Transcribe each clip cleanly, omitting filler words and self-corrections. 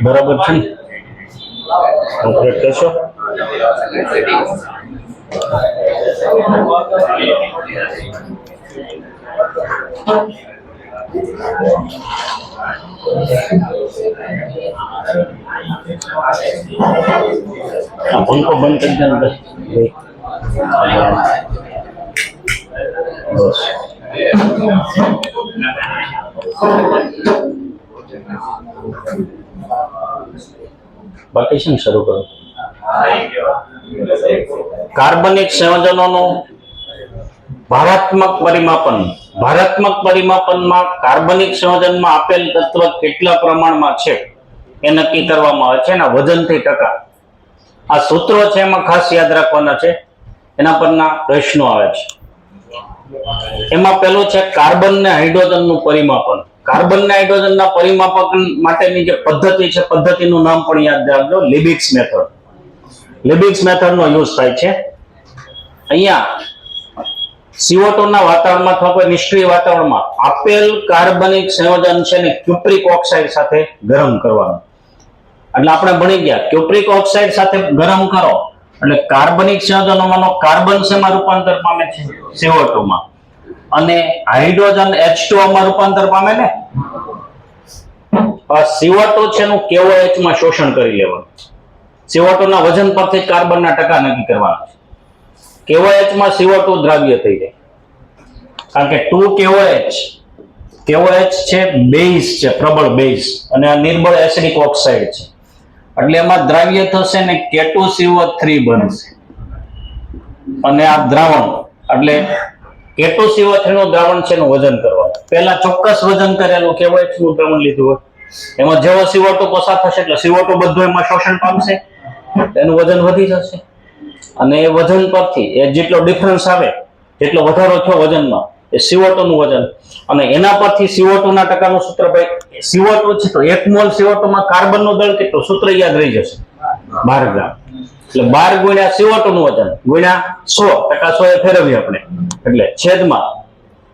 बराबर છે કમ્પ્લીટ કરશો पंखो बंद कर देना बस बाकी શું શરૂ કરો કાર્બનિક સંયોજનોનું ભારાત્મક પરિમાપનમાં કાર્બનિક સંયોજનમાં આપેલ તત્વ કેટલા પ્રમાણમાં છે એ નક્કી કરવામાં આવે છે એના વજનથી ટકા આ સૂત્રો છે એમાં ખાસ યાદ રાખવાના છે એના પરના પ્રશ્નો આવે છે એમાં પેલું છે કાર્બન ને હાઇડ્રોજનનું પરિમાપન કાર્બન ને હાઇડ્રોજનના પરિમાપન માટેની જે પદ્ધતિ છે પદ્ધતિનું નામ પણ યાદ રાખજો લિબિક્સ મેથડ નો યુઝ થાય છે અહીંયા CO2 ના વાતાવરણમાં અથવા કોઈ નિષ્ક્રિય વાતાવરણમાં આપેલ કાર્બનિક સંયોજન છે ને ક્યુપ્રિક ઓક્સાઇડ સાથે ગરમ કરવાનું એટલે આપણે ભણી ગયા ક્યુપ્રિક ઓક્સાઇડ સાથે ગરમ કરો એટલે કાર્બનિક સંયોજનોમાંનો કાર્બન શેમાં રૂપાંતર પામે છે CO2 માં અને હાઇડ્રોજન H2O માં રૂપાંતર પામે ને CO2 છે નું KOH માં શોષણ કરી લેવાનું CO2 ના વજન પરથી કાર્બનના ટકા નક્કી કરવાના છે KOH માં CO2 દ્રાવ્ય થઈ જાય કારણ કે 2KOH છે બેઝ છે પ્રબળ બેઝ અને આ નિર્બળ એસિડિક ઓક્સાઇડ છે એટલે એમાં દ્રાવ્ય થશે ને K2CO3 બનશે અને આ દ્રાવણ એટલે K2CO3 નું દ્રાવણ છે એનું વજન કરવાનું પહેલા ચોક્કસ વજન કરેલું KOH નું દ્રાવણ લીધું હોય એમાં જેવો CO2 પસાર થશે એટલે CO2 બધું એમાં શોષણ પામશે એનું વજન વધી જશે અને એ વજન પરથી એ જેટલો ડિફરન્સ આવે જેટલો વધારો થયો વજનમાં એ CO2 નું વજન અને એના પરથી CO2 ના ટકાનું સૂત્ર ભાઈ CO2 છે તો 1 મોલ CO2 માં કાર્બન નું દળ કેટલું સૂત્ર યાદ રહી જશે 12 ગ્રામ એટલે 12 ગુણ્યા CO2 નું વજન ગુણ્યા 100 ટકા 100 એ ફેરવીએ આપણે એટલે છેદમાં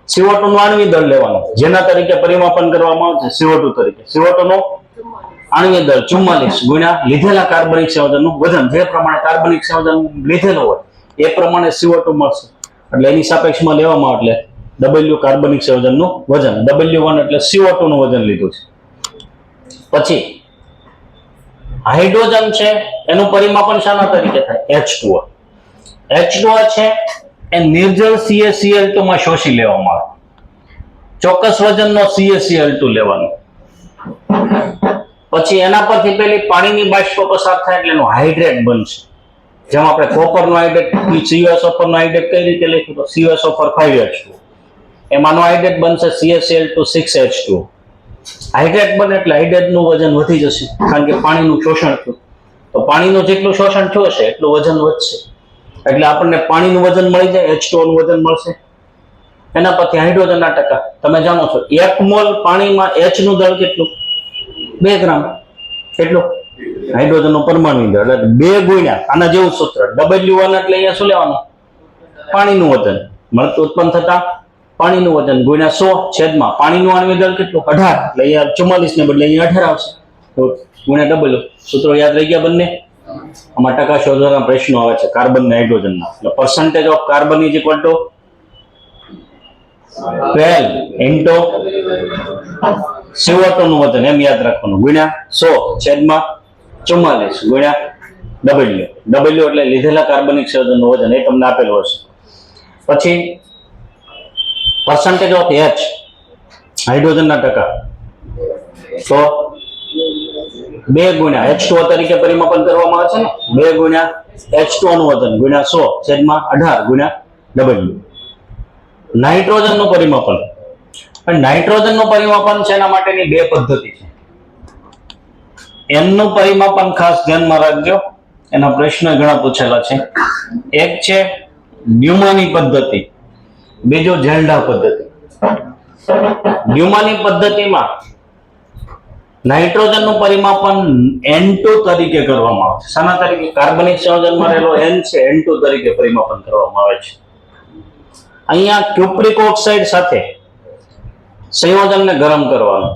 CO2 નું આણ્વિક દળ લેવાનું જેના તરીકે પરિમાપન કરવામાં આવે છે CO2 તરીકે CO2 નું આણ્વિક દળ 44 ગુણ્યા લીધેલા કાર્બનિક સંયોજનનું વજન જે પ્રમાણે કાર્બનિક સંયોજન લીધેલું હોય એ પ્રમાણે CO2 મળશે એટલે એની સાપેક્ષમાં લેવામાં એટલે W કાર્બનિક સંયોજનનું વજન W1 એટલે CO2 નું વજન લીધું છે પછી હાઇડ્રોજન છે એનું પરિમાપન શાના તરીકે થાય H2O છે એ નિર્જળ CaCl2 માં શોષી લેવામાં આવે ચોક્કસ વજનનો CaCl2 લેવાનો પછી એના પરથી પેલી પાણીની બાષ્પ પસાર થાય એટલે એનું હાઇડ્રેટ બનશે જેમ આપણે કોપરનો હાઇડ્રેટ CuSO4 નો હાઇડ્રેટ કઈ રીતે લખ્યું તો CuSO4 5H2, એમાંનો હાઇડ્રેટ બનશે CaCl2 6H2. હાઇડ્રેટ બને એટલે હાઇડ્રેટનું વજન વધી જશે કારણ કે પાણીનું શોષણ થયું, તો પાણીનું જેટલું શોષણ થયું હશે એટલું વજન વધશે, એટલે આપણને પાણીનું વજન મળી જાય, H2O નું વજન મળશે. એના પછી હાઇડ્રોજનના ટકા તમે જાણો છો 1 મોલ પાણીમાં H નું દળ કેટલું? 2 ગ્રામ. કેટલું? હાઇડ્રોજનનો પરમાણુ દળ એટલે 2 ગુણ્યા આના જેવું સૂત્ર W1 એટલે અહીંયા શું લેવાનું? પાણીનું વજન મળતું ઉત્પન્ન થતા પાણીનું વજન ગુણ્યા 100 છેદમાં પાણીનું આણ્વિક દળ કેટલું? 18 એટલે અહીંયા 44 ને બદલે અહીંયા 18 આવશે, તો ગુણ્યા W. સૂત્રો યાદ રહી ગયા બંને? આમાં ટકા શોધવાના પ્રશ્નો આવે છે કાર્બન ને હાઇડ્રોજનના. એટલે percentage of carbon is equal to 12 into CO2 નું વજન એમ યાદ રાખવાનું ગુણ્યા 100 છેદમાં 44 ગુણ્યા W એટલે લીધેલા કાર્બનિક સંયોજનનું વજન એ તમને આપેલું હશે. પછી પર્સન્ટેજ ઓફ H હાઇડ્રોજનના ટકા તો 2 ગુણ્યા H2O તરીકે પરિમાપન કરવામાં આવે છે ને 2 ગુણ્યા H2O નું વજન ગુણ્યા 100 છેદમાં 18 ગુણ્યા W. નાઇટ્રોજનનું પરિમાપન, નાઇટ્રોજનનું પરિમાપન છે એના માટેની 2 પદ્ધતિ છે. એમનું પરિમાપન ખાસ ધ્યાનમાં રાખજો, એના પ્રશ્નો ઘણા પૂછેલા છે. એક છે ન્યુમાની પદ્ધતિ, બીજો ઝેલ્ડા પદ્ધતિ. ન્યુમાની પદ્ધતિમાં નાઇટ્રોજનનું પરિમાપન N2 તરીકે કરવામાં આવે છે. શાના તરીકે? કાર્બનિક સંયોજનમાં રહેલો N છે N2 તરીકે પરિમાપન કરવામાં આવે છે. અહીંયા ક્યુપ્રિક ઓક્સાઇડ સાથે સંયોજનને ગરમ કરવાનું,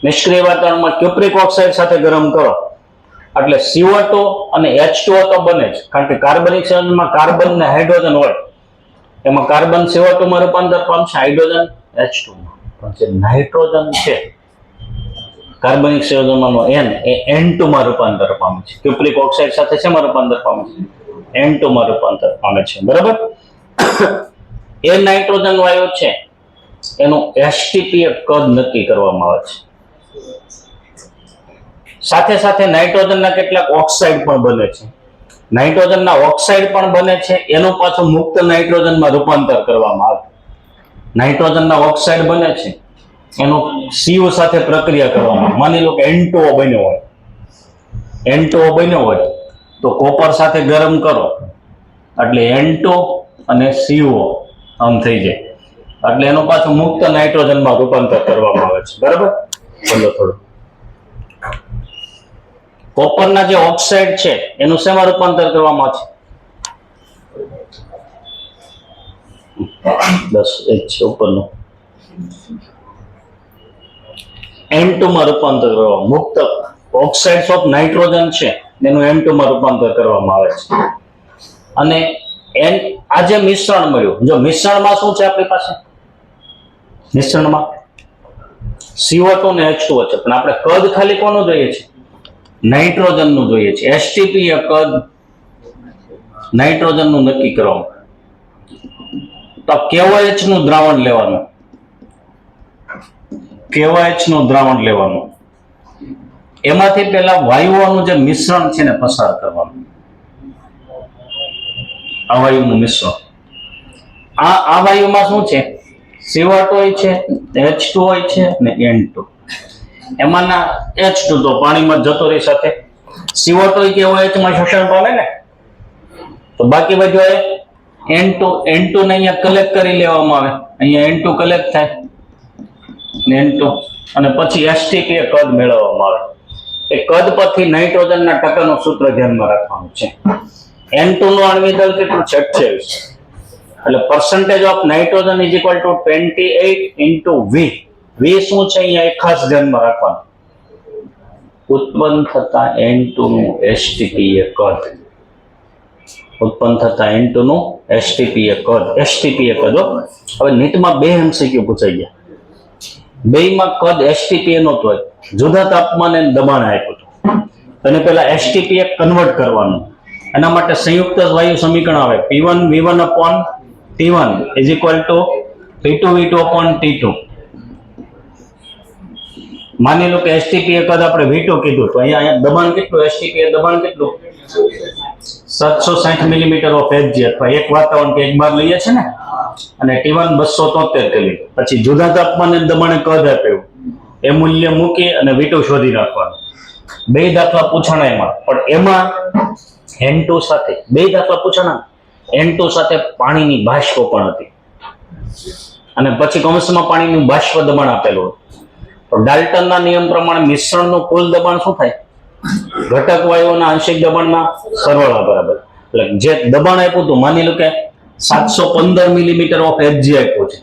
નિષ્ક્રિય વાતાવરણમાં ક્યુપ્રિક ઓક્સાઇડ સાથે ગરમ કરો એટલે CO2 અને H2O તો બને જ, કારણ કે કાર્બનિક સંયોજનમાં કાર્બન ને હાઇડ્રોજન હોય, એમાં કાર્બન CO2 માં રૂપાંતર પામશે, હાઇડ્રોજન H2 માં. પણ જે નાઇટ્રોજન છે કાર્બનિક સંયોજનમાંનો N એ N2 માં રૂપાંતર પામે છે. ક્યુપ્રિક ઓક્સાઇડ સાથે શેમાં રૂપાંતર પામે છે? N2 માં રૂપાંતર પામે છે. બરાબર? એ નાઇટ્રોજન વાયુ છે એનું એસટીપી કદ નક્કી કરવામાં આવે છે. સાથે સાથે નાઇટ્રોજનના કેટલાક ઓક્સાઇડ પણ બને છે. નાઇટ્રોજનના ઓક્સાઇડ પણ બને છે, એનું પાછું મુક્ત નાઇટ્રોજનમાં રૂપાંતર કરવામાં આવે. નાઇટ્રોજનના ઓક્સાઇડ બને છે એનું Cu સાથે પ્રક્રિયા કરવામાં, માની લો કે N2O બન્યો હોય, N2O બન્યો હોય તો કોપર સાથે ગરમ કરો એટલે N2 અને CO આમ થઈ જાય, એટલે એનું પાછું મુક્ત નાઇટ્રોજનમાં રૂપાંતર કરવામાં આવે છે. બરાબર? બોલો થોડું. કોપરના જે ઓક્સાઇડ છે એનું શેમાં રૂપાંતર કરવામાં આવે છે? 10 છે ઉપરનું. N2 માં રૂપાંતર કરવામાં, મુક્ત ઓક્સાઇડ્સ ઓફ નાઇટ્રોજન છે એનું N2 માં રૂપાંતર કરવામાં આવે છે. અને આ જે મિશ્રણ મળ્યું, જો મિશ્રણમાં શું છે આપણી પાસે? મિશ્રણમાં CO2 ને H2O છે, પણ આપણે કદ ખાલી કોનું જોઈએ છે? નાઇટ્રોજનનું જોઈએ છે. એસટીપી એ કદ નાઇટ્રોજનનું નક્કી કરવામાં. તો KOH નું દ્રાવણ લેવાનું, KOH નું દ્રાવણ લેવાનું, એમાંથી પેલા વાયુઓનું જે મિશ્રણ છે ને પસાર કરવાનું. આ વાયુનું મિશ્રણ, આ વાયુમાં શું છે? CO2 છે, H2O છે ને N2. એમાંના H2 તો પાણીમાં જતો રહી સાથે, CO2 કે OH માં શોષણ પામે ને, તો બાકી બધું N2 ને અહીંયા કલેક્ટ કરી લેવામાં આવે, અહીંયા N2 કલેક્ટ થાય N2 અને પછી એસટીપી કદ મેળવવામાં આવે. એ કદ પરથી નાઇટ્રોજનના ટકાનું સૂત્ર ધ્યાનમાં રાખવાનું છે. N2 નું આણ્વિક દળ કેટલું છે? 28. એટલે percentage of nitrogen is equal to 28 into V. V શું છે અહીંયા એક ખાસ ધ્યાનમાં રાખવાનું, ઉત્પન્ન થતા N2 નું એસટીપી કદ, ઉત્પન્ન થતા N2 નું એસટીપી કદ. હવે નીટમાં 2 MCQ પૂછાઈ ગયા, બેયમાં કદ એસટીપી નો તો જુદા તાપમાને દબાણ આપ્યું હતું, અને પેલા એસટીપી કન્વર્ટ કરવાનું. એના માટે સંયુક્ત વાયુ સમીકરણ આવે P1 V1 upon T1 is equal to P2 V2 upon T2. માની લો કે એસટીપી કદ આપણે V2 કીધું, તો અહીંયા દબાણ કેટલું? એસટીપી દબાણ કેટલું? 760 મિલીમીટર ઓફ Hg અથવા એક વાતાવરણ કે એક બાર લઈએ છે ને, અને T1 273 કેલ્વિન. પછી જુદા તાપમાને દબાણે કદ આપ્યું એ મૂલ્ય મૂકી અને V2 શોધી નાખવાનું. બે દાખલા પૂછાણા એમાં, પણ એમાં N2 સાથે બે દાખલા પૂછાણા, N2 સાથે પાણીની બાષ્પ પણ હતી અને પછી કૌંસમાં પાણીનું બાષ્પ દબાણ આપેલું હતું. તો ડાલ્ટનના નિયમ પ્રમાણે મિશ્રણનું કુલ દબાણ શું થાય? ઘટક વાયુઓના આંશિક દબાણના સરવાળા બરાબર. એટલે જે દબાણ આપ્યું હતું, માની લો કે 715 મિલીમીટર ઓફ Hg આપ્યું છે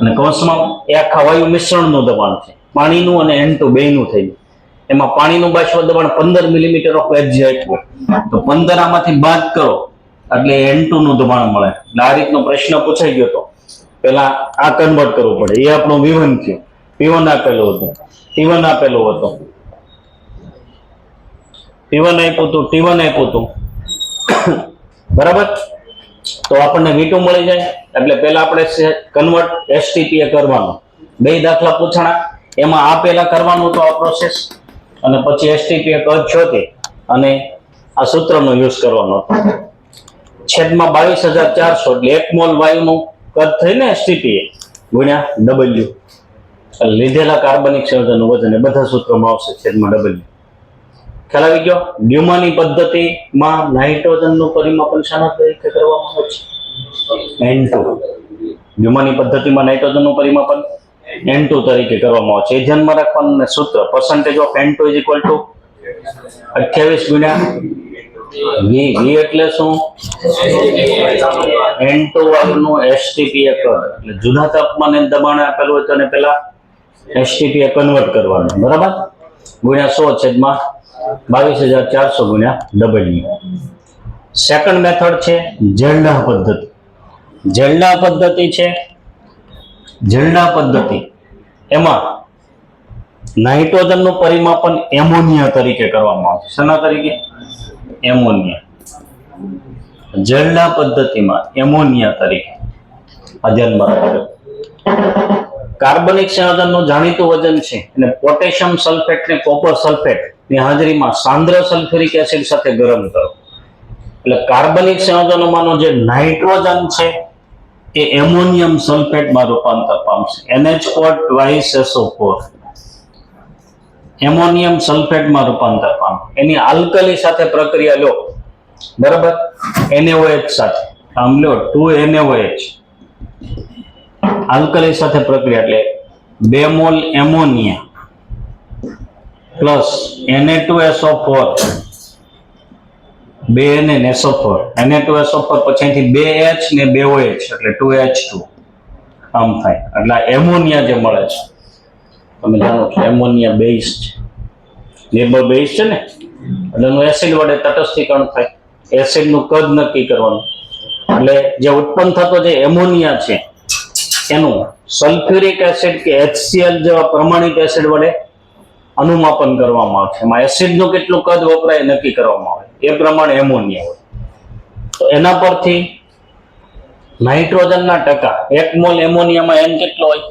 અને કૌંસમાં એ આખા વાયુ મિશ્રણનું દબાણ છે, પાણીનું અને N2 બેયનું થઈ ગયું. એમાં પાણીનું બાષ્પ દબાણ 15 મિલીમીટર ઓફ Hg આપ્યું, તો 15 આમાંથી બાદ કરો એટલે N2 નું દબાણ મળે. એટલે આ રીતનો પ્રશ્ન પૂછાઈ ગયો હતો. પેલા આ કન્વર્ટ કરવું પડે. એ આપણું V1 થયું, P1 આપેલું હતું, T1 આપેલું હતું, P1 આપ્યું હતું, T1 આપ્યું હતું, બરાબર. તો આપણને V2 મળી જાય. એટલે પહેલા આપણે કન્વર્ટ STP કરવાનું. બે દાખલા પૂછાણા, એમાં આ પહેલા કરવાનું તો આ પ્રોસેસ, અને પછી STP કદ શોધી અને આ સૂત્રનો યુઝ કરવાનો. છેદમાં 22,400 એટલે 1 મોલ વાયુનું કદ થઈને STP ગુણ્યા W. લીધેલા કાર્બનિક સંયોજનનું વજન એ બધા સૂત્રોમાં આવશે છેદમાં W. ખ્યાલ આવી ગયો? ડ્યુમાની પદ્ધતિમાં નાઇટ્રોજનનું પરિમાપન શાના તરીકે કરવામાં આવે છે? N2. ડ્યુમાની પદ્ધતિમાં નાઇટ્રોજનનું પરિમાપન N2 તરીકે કરવામાં આવે છે. એ ધ્યાનમાં રાખવાનું. સૂત્ર percentage of N2 is equal to 28 ગુણ્યા V. V એટલે શું? N2 વાળું STP કદ. એટલે જુદા તાપમાને દબાણ આપેલું હોય તો એને પેલા STP કન્વર્ટ કરવાનું, બરાબર. ગુણ્યા 100 છેદમાં 22,400 ગુણ્યા W. સેકન્ડ મેથડ છે જેલ્ડા પદ્ધતિ. જેલ્ડા પદ્ધતિ છે, જેલ્ડા પદ્ધતિ એમાં નાઇટ્રોજનનું પરિમાપન એમોનિયા તરીકે કરવામાં આવે છે. શેના તરીકે? એમોનિયા. જેલ્ડા પદ્ધતિમાં એમોનિયા તરીકે. ધ્યાનમાં રાખજો. કાર્બનિક સંયોજનનું જાણીતું વજન છે અને પોટેશિયમ સલ્ફેટ ને કોપર સલ્ફેટ ની હાજરીમાં સાંદ્ર સલ્ફ્યુરિક એસિડ સાથે ગરમ કરો. એટલે કાર્બનિક સંયોજનોમાંનો જે નાઇટ્રોજન છે એ એમોનિયમ સલ્ફેટમાં રૂપાંતર પામશે. NH4 twice SO4 એમોનિયમ સલ્ફેટમાં રૂપાંતર પામે. એની આલ્કલી સાથે પ્રક્રિયા લો, બરાબર. NaOH સાથે આમ લો 2NaOH આલ્કલી સાથે પ્રક્રિયા એટલે 2 mall ammonia plus Na2SO4 2NaSO4 Na2SO4 પછી અહીંથી 2H ને 2OH એટલે 2H2 આમ થાય. એટલે એમોનિયા જે મળે છે તમે જાણો છો એમોનિયા બેઝ છે, નિર્બળ બેઝ છે ને, એટલે એનું એસિડ વડે તટસ્થીકરણ થાય. એસિડનું કદ નક્કી કરવાનું. એટલે જે ઉત્પન્ન થતો જે એમોનિયા છે એનું સલ્ફ્યુરિક એસિડ કે HCl જેવા પ્રમાણિત એસિડ વડે અનુમાપન કરવામાં આવે છે. એમાં એસિડનું કેટલું કદ વપરાય નક્કી કરવામાં આવે, એ પ્રમાણે એમોનિયા હોય. તો એના પરથી નાઇટ્રોજનના ટકા 1 મોલ એમોનિયામાં N કેટલો હોય?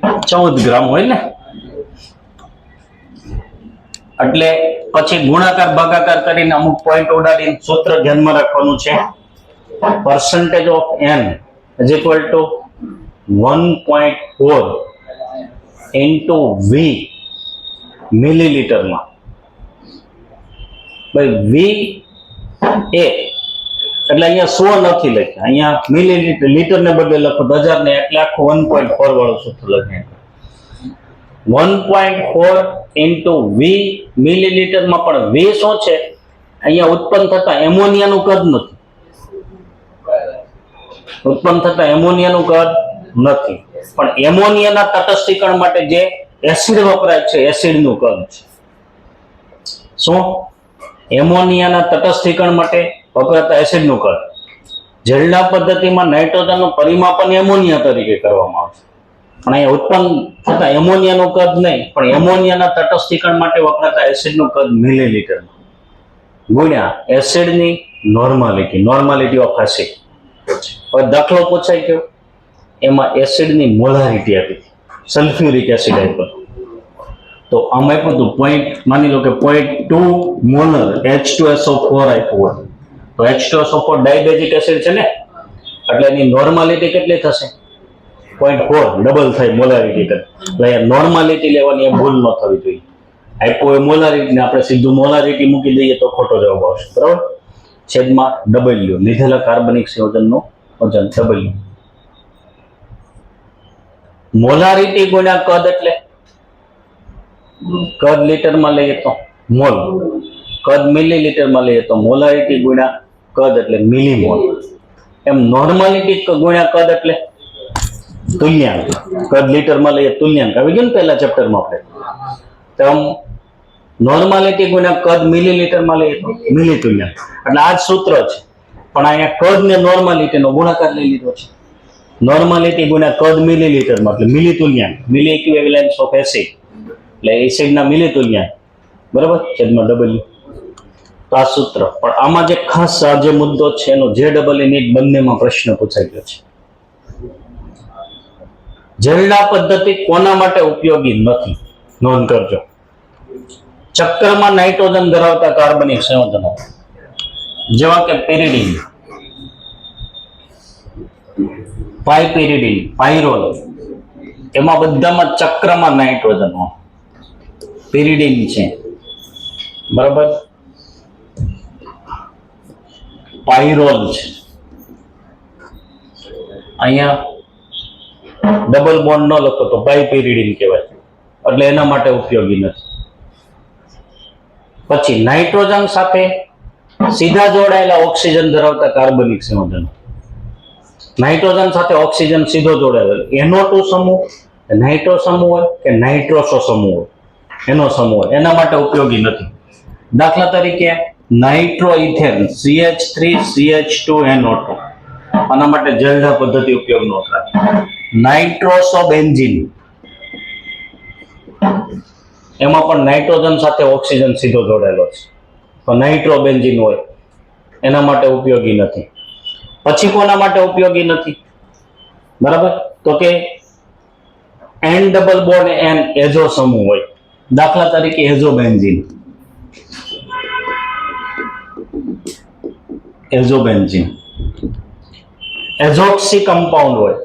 14 ગ્રામ હોય ને. એટલે પછી ગુણાકાર ભાગાકાર કરીને અમુક પોઈન્ટ ઉડાડીને સૂત્ર ધ્યાનમાં રાખવાનું છે. percentage of N is equal to 1.4 into V મિલીલીટરમાં. ભાઈ V એ એટલે અહીંયા 100 નથી લખ્યા, અહીંયા મિલીલીટર, લીટર ને બદલે લખો 1000 ને, એટલે આખું 1.4 વાળું સૂત્ર લખ્યા. 1.4 into V મિલીલીટરમાં, પણ V શું છે? અહીંયા ઉત્પન્ન થતા એમોનિયાનું કદ નથી. ઉત્પન્ન થતા એમોનિયાનું કદ નથી, પણ એમોનિયાના તટસ્થીકરણ માટે જે એસિડ વપરાય છે એસિડનું કદ છે. શું? એમોનિયાના તટસ્થીકરણ માટે વપરાતા એસિડનું કદ. જેલ્ડા પદ્ધતિમાં નાઇટ્રોજનનું પરિમાપન એમોનિયા તરીકે કરવામાં આવે છે, પણ અહીંયા ઉત્પન્ન થતા એમોનિયાનું કદ નહીં, પણ એમોનિયાના તટસ્થીકરણ માટે વપરાતા એસિડનું કદ મિલીલીટરમાં ગુણ્યા એસિડની નોર્માલિટી ઓફ એસિડ. હવે દાખલો પૂછાઈ ગયો, એમાં એસિડની મોલારિટી આપી, સલ્ફ્યુરિક એસિડ આપ્યો. તો આમાં આપ્યું હતું પોઈન્ટ, માની લો કે 0.2 મોલર H2SO4 આપ્યું હોય, તો H2SO4 ડાયબેઝિક એસિડ છે ને, એટલે એની નોર્માલિટી કેટલી થશે? 0.4, ડબલ થાય મોલારિટી કરતા. એટલે અહીંયા નોર્માલિટી લેવાની એ ભૂલ ન થવી જોઈએ. આપ્યો એ મોલારિટી ને આપણે સીધું મોલારિટી મૂકી દઈએ તો ખોટો જવાબ આવશે, બરાબર? છેદમાં W, લીધેલા કાર્બનિક સંયોજનનું વજન W. મોલારિટી ગુણ્યા કદ એટલે કદ લીટરમાં લઈએ તો મોલ, કદ મિલીલીટરમાં લઈએ તો મોલારિટી ગુણ્યા કદ એટલે મિલીમોલ. એમ નોર્માલિટી ગુણ્યા કદ એટલે તુલ્યાંક, કદ લીટરમાં લઈએ તુલ્યાંક આવી ગયું ને પહેલા ચેપ્ટરમાં આપણે. તો આમ નોર્માલિટી ગુણ્યા કદ મિલીલીટરમાં લઈએ તો મિલી તુલ્યાંક. એટલે આ જ સૂત્ર છે, પણ અહીંયા કદ ને નોર્માલિટીનો ગુણાકાર લઈ લીધો છે. નોર્માલિટી ગુણ્યા કદ મિલીલીટરમાં એટલે મિલી તુલ્યાંક, મિલી ઇક્વિવેલન્સ ઓફ એસિડ એટલે એસિડના મિલી તુલ્યાંક, બરાબર? છેદમાં W. તો આ સૂત્ર. પણ આમાં જે ખાસ આ જે મુદ્દો છે એનો JEE NEET બંનેમાં પ્રશ્ન પૂછાઈ ગયો છે. ઝેરડા પદ્ધતિ કોના માટે ઉપયોગી નથી? નોંધ કરજો. ચક્રમાં નાઇટ્રોજન ધરાવતા કાર્બનિક સંયોજનો જેવા કે પેરિડીન, પાયપિરિડીન, પાયરોલ, એમાં બધામાં ચક્રમાં નાઇટ્રોજન હોય. પેરિડીન છે, બરાબર? પાયરોલ છે. અહીંયા ડબલ બોન્ડ ન લખો તો પાયપિરિડીન કહેવાય, એટલે એના માટે ઉપયોગી નથી. પછી નાઇટ્રોજન સાથે સીધા જોડાયેલા ઓક્સિજન ધરાવતા કાર્બનિક સંયોજનો, નાઇટ્રોજન સાથે ઓક્સિજન સીધો જોડાયેલો, NO2 સમૂહ, નાઇટ્રો સમૂહ હોય કે નાઇટ્રોસો સમૂહ હોય, એનો સમૂહ હોય, એના માટે ઉપયોગી નથી. દાખલા તરીકે નાઇટ્રોઇથેન CH3CH2NO2, આના માટે ઝેરડા પદ્ધતિ ઉપયોગ ન થાય. નાઇટ્રોસોબેન્ઝીન, એમાં પણ નાઇટ્રોજન સાથે ઓક્સિજન સીધો જોડાયેલો છે, તો નાઇટ્રોબેન્ઝીન હોય, એના માટે ઉપયોગી નથી. પછી કોના માટે ઉપયોગી નથી? બરાબર? તો કે N ડબલ બોન્ડ N એઝો સમૂહ હોય, દાખલા તરીકે એઝોબેન્ઝીન, એઝોબેન્ઝીન. એઝોક્સી કમ્પાઉન્ડ હોય,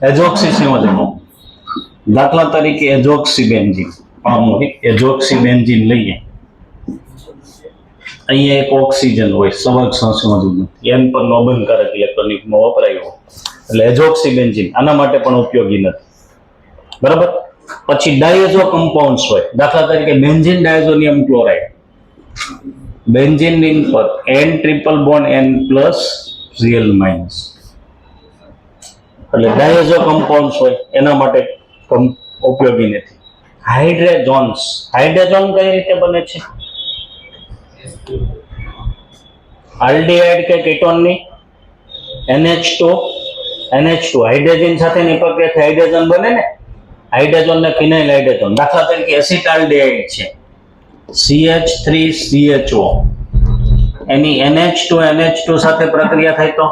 એઝોક્સી સંયોજનો, દાખલા તરીકે એઝોક્સીબેન્ઝીન. એઝોક્સીબેન્ઝીન લઈએ, અહીંયા એક ઓક્સિજન હોય, સવર્ગ સંયોજન, N પર નો બંધકારક ઇલેક્ટ્રોનિકમાં વપરાયો, એટલે એઝોક્સીબેન્ઝીન આના માટે પણ ઉપયોગી નથી, બરાબર? પછી ડાયઝો કમ્પાઉન્ડ્સ હોય, દાખલા તરીકે benzene diazonium chloride, benzene ring પર N triple bond N plus Cl minus, એટલે ડાયઝો કમ્પાઉન્ડ્સ હોય, એના માટે ઉપયોગી નથી. હાઇડ્રેજોન્સ, હાઇડ્રોજન કઈ રીતે બને છે? આલ્ડીહાઇડ કે કીટોનની NH2 હાઇડ્રોજન સાથેની પ્રક્રિયાથી હાઇડ્રોજન બને ને, હાઇડ્રોજન ને ફિનાઇલ હાઇડ્રોજન. દાખલા તરીકે એસિટાલ્ડીહાઇડ છે CH3CHO, એની NH2 સાથે પ્રક્રિયા થાય તો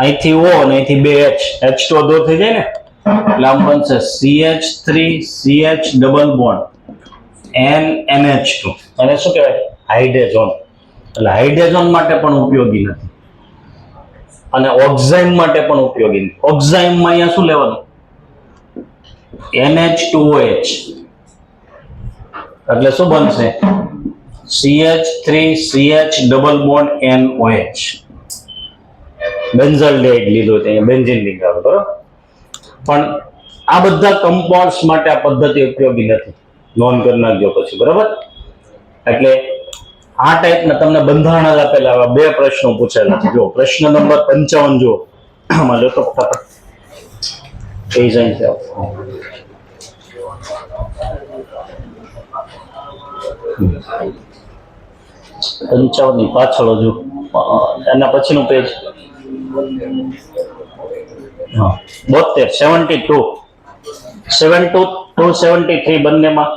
અહીંથી O અને અહીંથી 2H, H2 દૂર થઈ જાય ને, એટલે આમ બનશે CH3CH ડબલ બોન્ડ NH2, અને શું કહેવાય? હાઇડ્રોજન. એટલે હાઇડ્રોજન માટે પણ ઉપયોગી નથી, અને ઓક્ઝાઇમ માટે પણ ઉપયોગી નથી. ઓક્ઝાઇમમાં અહીંયા શું લેવાનું? NH2OH, એટલે શું બનશે? CH3CH double bond NOH. બેન્ઝાલ્ડેહાઇડ લીધો છે, અહીંયા બેન્ઝીન રિંગ આવે, બરાબર? પણ આ બધા કમ્પાઉન્ડ્સ માટે આ પદ્ધતિ ઉપયોગી નથી, નોંધ કરી નાખજો પછી, બરાબર? એટલે આ ટાઈપના તમને બંધારણ આપેલા આવા 2 પ્રશ્નો પૂછેલા છે. જો પ્રશ્ન નંબર 55 જો આમાં લો તો ફટાફટ એ જાય છે. 55 ની પાછળ હજુ એના પછીનું પેજ 72 73 બંનેમાં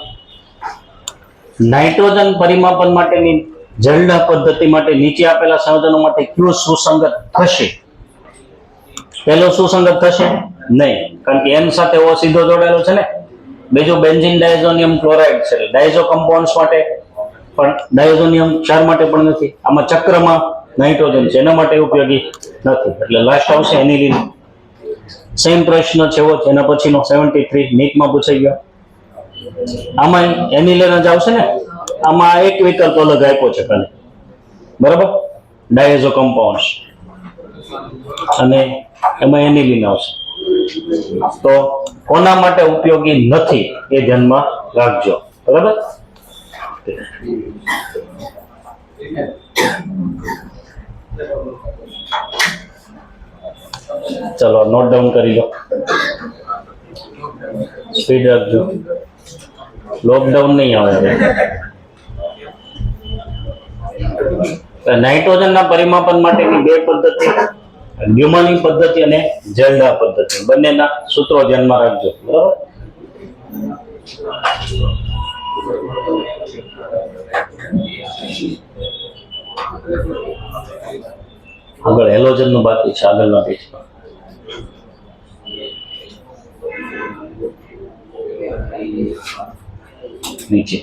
નાઇટ્રોજન પરિમાપન માટેની ઝેરડા પદ્ધતિ માટે નીચે આપેલા સંયોજનોમાંથી કયું સુસંગત થશે? પહેલો સુસંગત થશે નહીં, કારણ કે N સાથે O સીધો જોડાયેલો છે ને, બીજું બેન્ઝીન ડાયઝોનિયમ ક્લોરાઇડ છે, ડાયઝો કમ્પાઉન્ડ્સ માટે પણ, ડાયઝોનિયમ ક્ષાર માટે પણ નથી. આમાં ચક્રમાં નાઇટ્રોજન છે, એના માટે ઉપયોગી નથી. એટલે લાસ્ટ આવશે એનિલિન. સેમ પ્રશ્ન છે એવો એના પછીનો 73 નીટમાં પૂછાઈ ગયો. આમાં એનિલિન જ આવશે ને, આમાં એક વિકલ્પ અલગ આપ્યો છે ખાલી, બરાબર, ડાયઝો કમ્પાઉન્ડ્સ, અને એમાં એનિલિન આવશે. તો કોના માટે ઉપયોગી નથી એ ધ્યાનમાં રાખજો, બરાબર. ચલો નોટ ડાઉન કરી લો, સ્પીડ રાખજો, લોકડાઉન નહીં આવે. નાઇટ્રોજનના પરિમાપન માટેની બે પદ્ધતિ, ન્યુમની પદ્ધતિ અને ઝેલ્ડા પદ્ધતિ, બંનેના સૂત્રો ધ્યાનમાં રાખજો, બરાબર. આગળ હેલોજન નું બાકી છે, આગળના પેજમાં. નીચે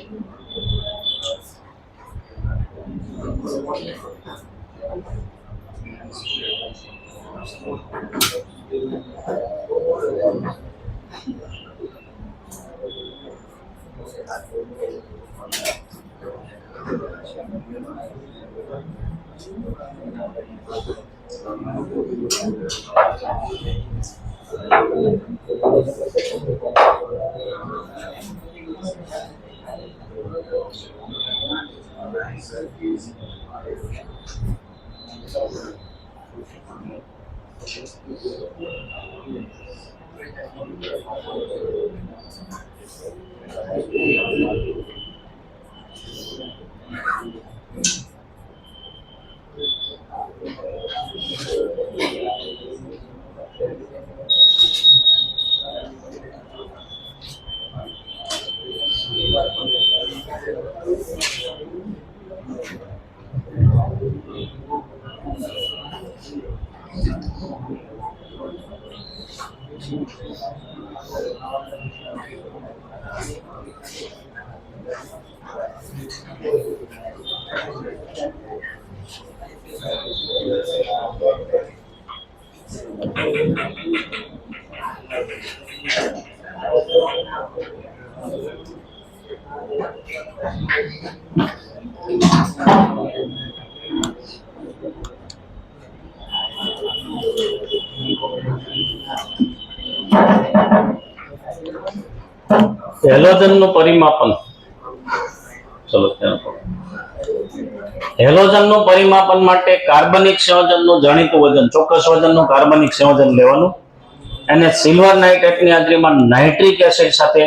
હેલોજનનું પરિમાપન. ચલો હેલોજનનું પરિમાપન માટે કાર્બનિક સંયોજનનું જાણીતું વજન, ચોક્કસ વજનનું કાર્બનિક સંયોજન લેવાનું, અને સિલ્વર નાઇટ્રેટની હાજરીમાં નાઇટ્રિક એસિડ સાથે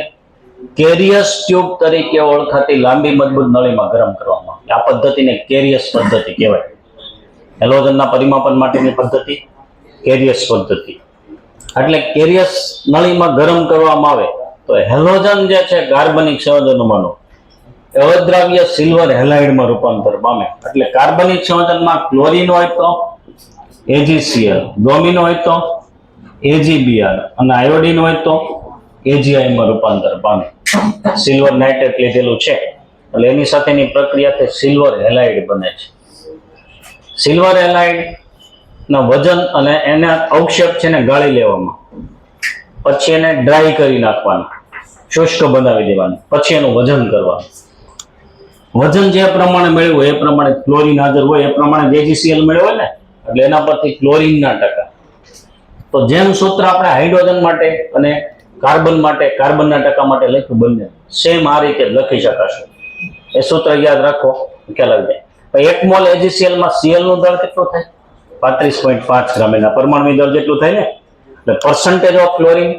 કેરિયસ ટ્યુબ તરીકે ઓળખાતી લાંબી મજબૂત નળીમાં ગરમ કરવામાં આવે. આ પદ્ધતિને કેરિયસ પદ્ધતિ કહેવાય. હેલોજનના પરિમાપન માટેની પદ્ધતિ કેરિયસ પદ્ધતિ. એટલે કેરિયસ નળીમાં ગરમ કરવામાં આવે તો હેલોજન જે છે કાર્બનિક સંયોજનમાંનું અદ્રાવ્ય સિલ્વર હેલાઇડમાં રૂપાંતર પામે. એટલે કાર્બનિક સંયોજનમાં ક્લોરીન હોય તો AgCl, બ્રોમિન હોય તો AgBr અને આયોડિન હોય તો AgI માં રૂપાંતર પામે. સિલ્વર નાઇટ્રેટ લીધેલું છે એટલે એની સાથેની પ્રક્રિયાથી સિલ્વર હેલાઇડ બને છે. સિલ્વર હેલાઇડ ના વજન અને એના અવક્ષેપ છે ને ગાળી લેવામાં, પછી એને ડ્રાય કરી નાખવાનું, શુષ્ક બનાવી દેવાનું, પછી એનું વજન કરવાનું. વજન જે પ્રમાણે મેળવ્યું એ પ્રમાણે ક્લોરીન હાજર હોય એ પ્રમાણે AgCl મેળવે ને, એટલે એના પરથી ક્લોરીનના ટકા. તો જેમ સૂત્ર આપણે હાઇડ્રોજન માટે અને કાર્બન માટે કાર્બનના ટકા માટે લખ્યું બંને સેમ આ રીતે લખી શકાશે. એ સૂત્ર યાદ રાખો, ખ્યાલ આવી જાય. 1 મોલ AgCl માં Cl નું દળ કેટલું થાય? 35.5 ગ્રામ. એના પરમાણુ દળ જેટલું થાય ને, એટલે પર્સન્ટેજ ઓફ ક્લોરીન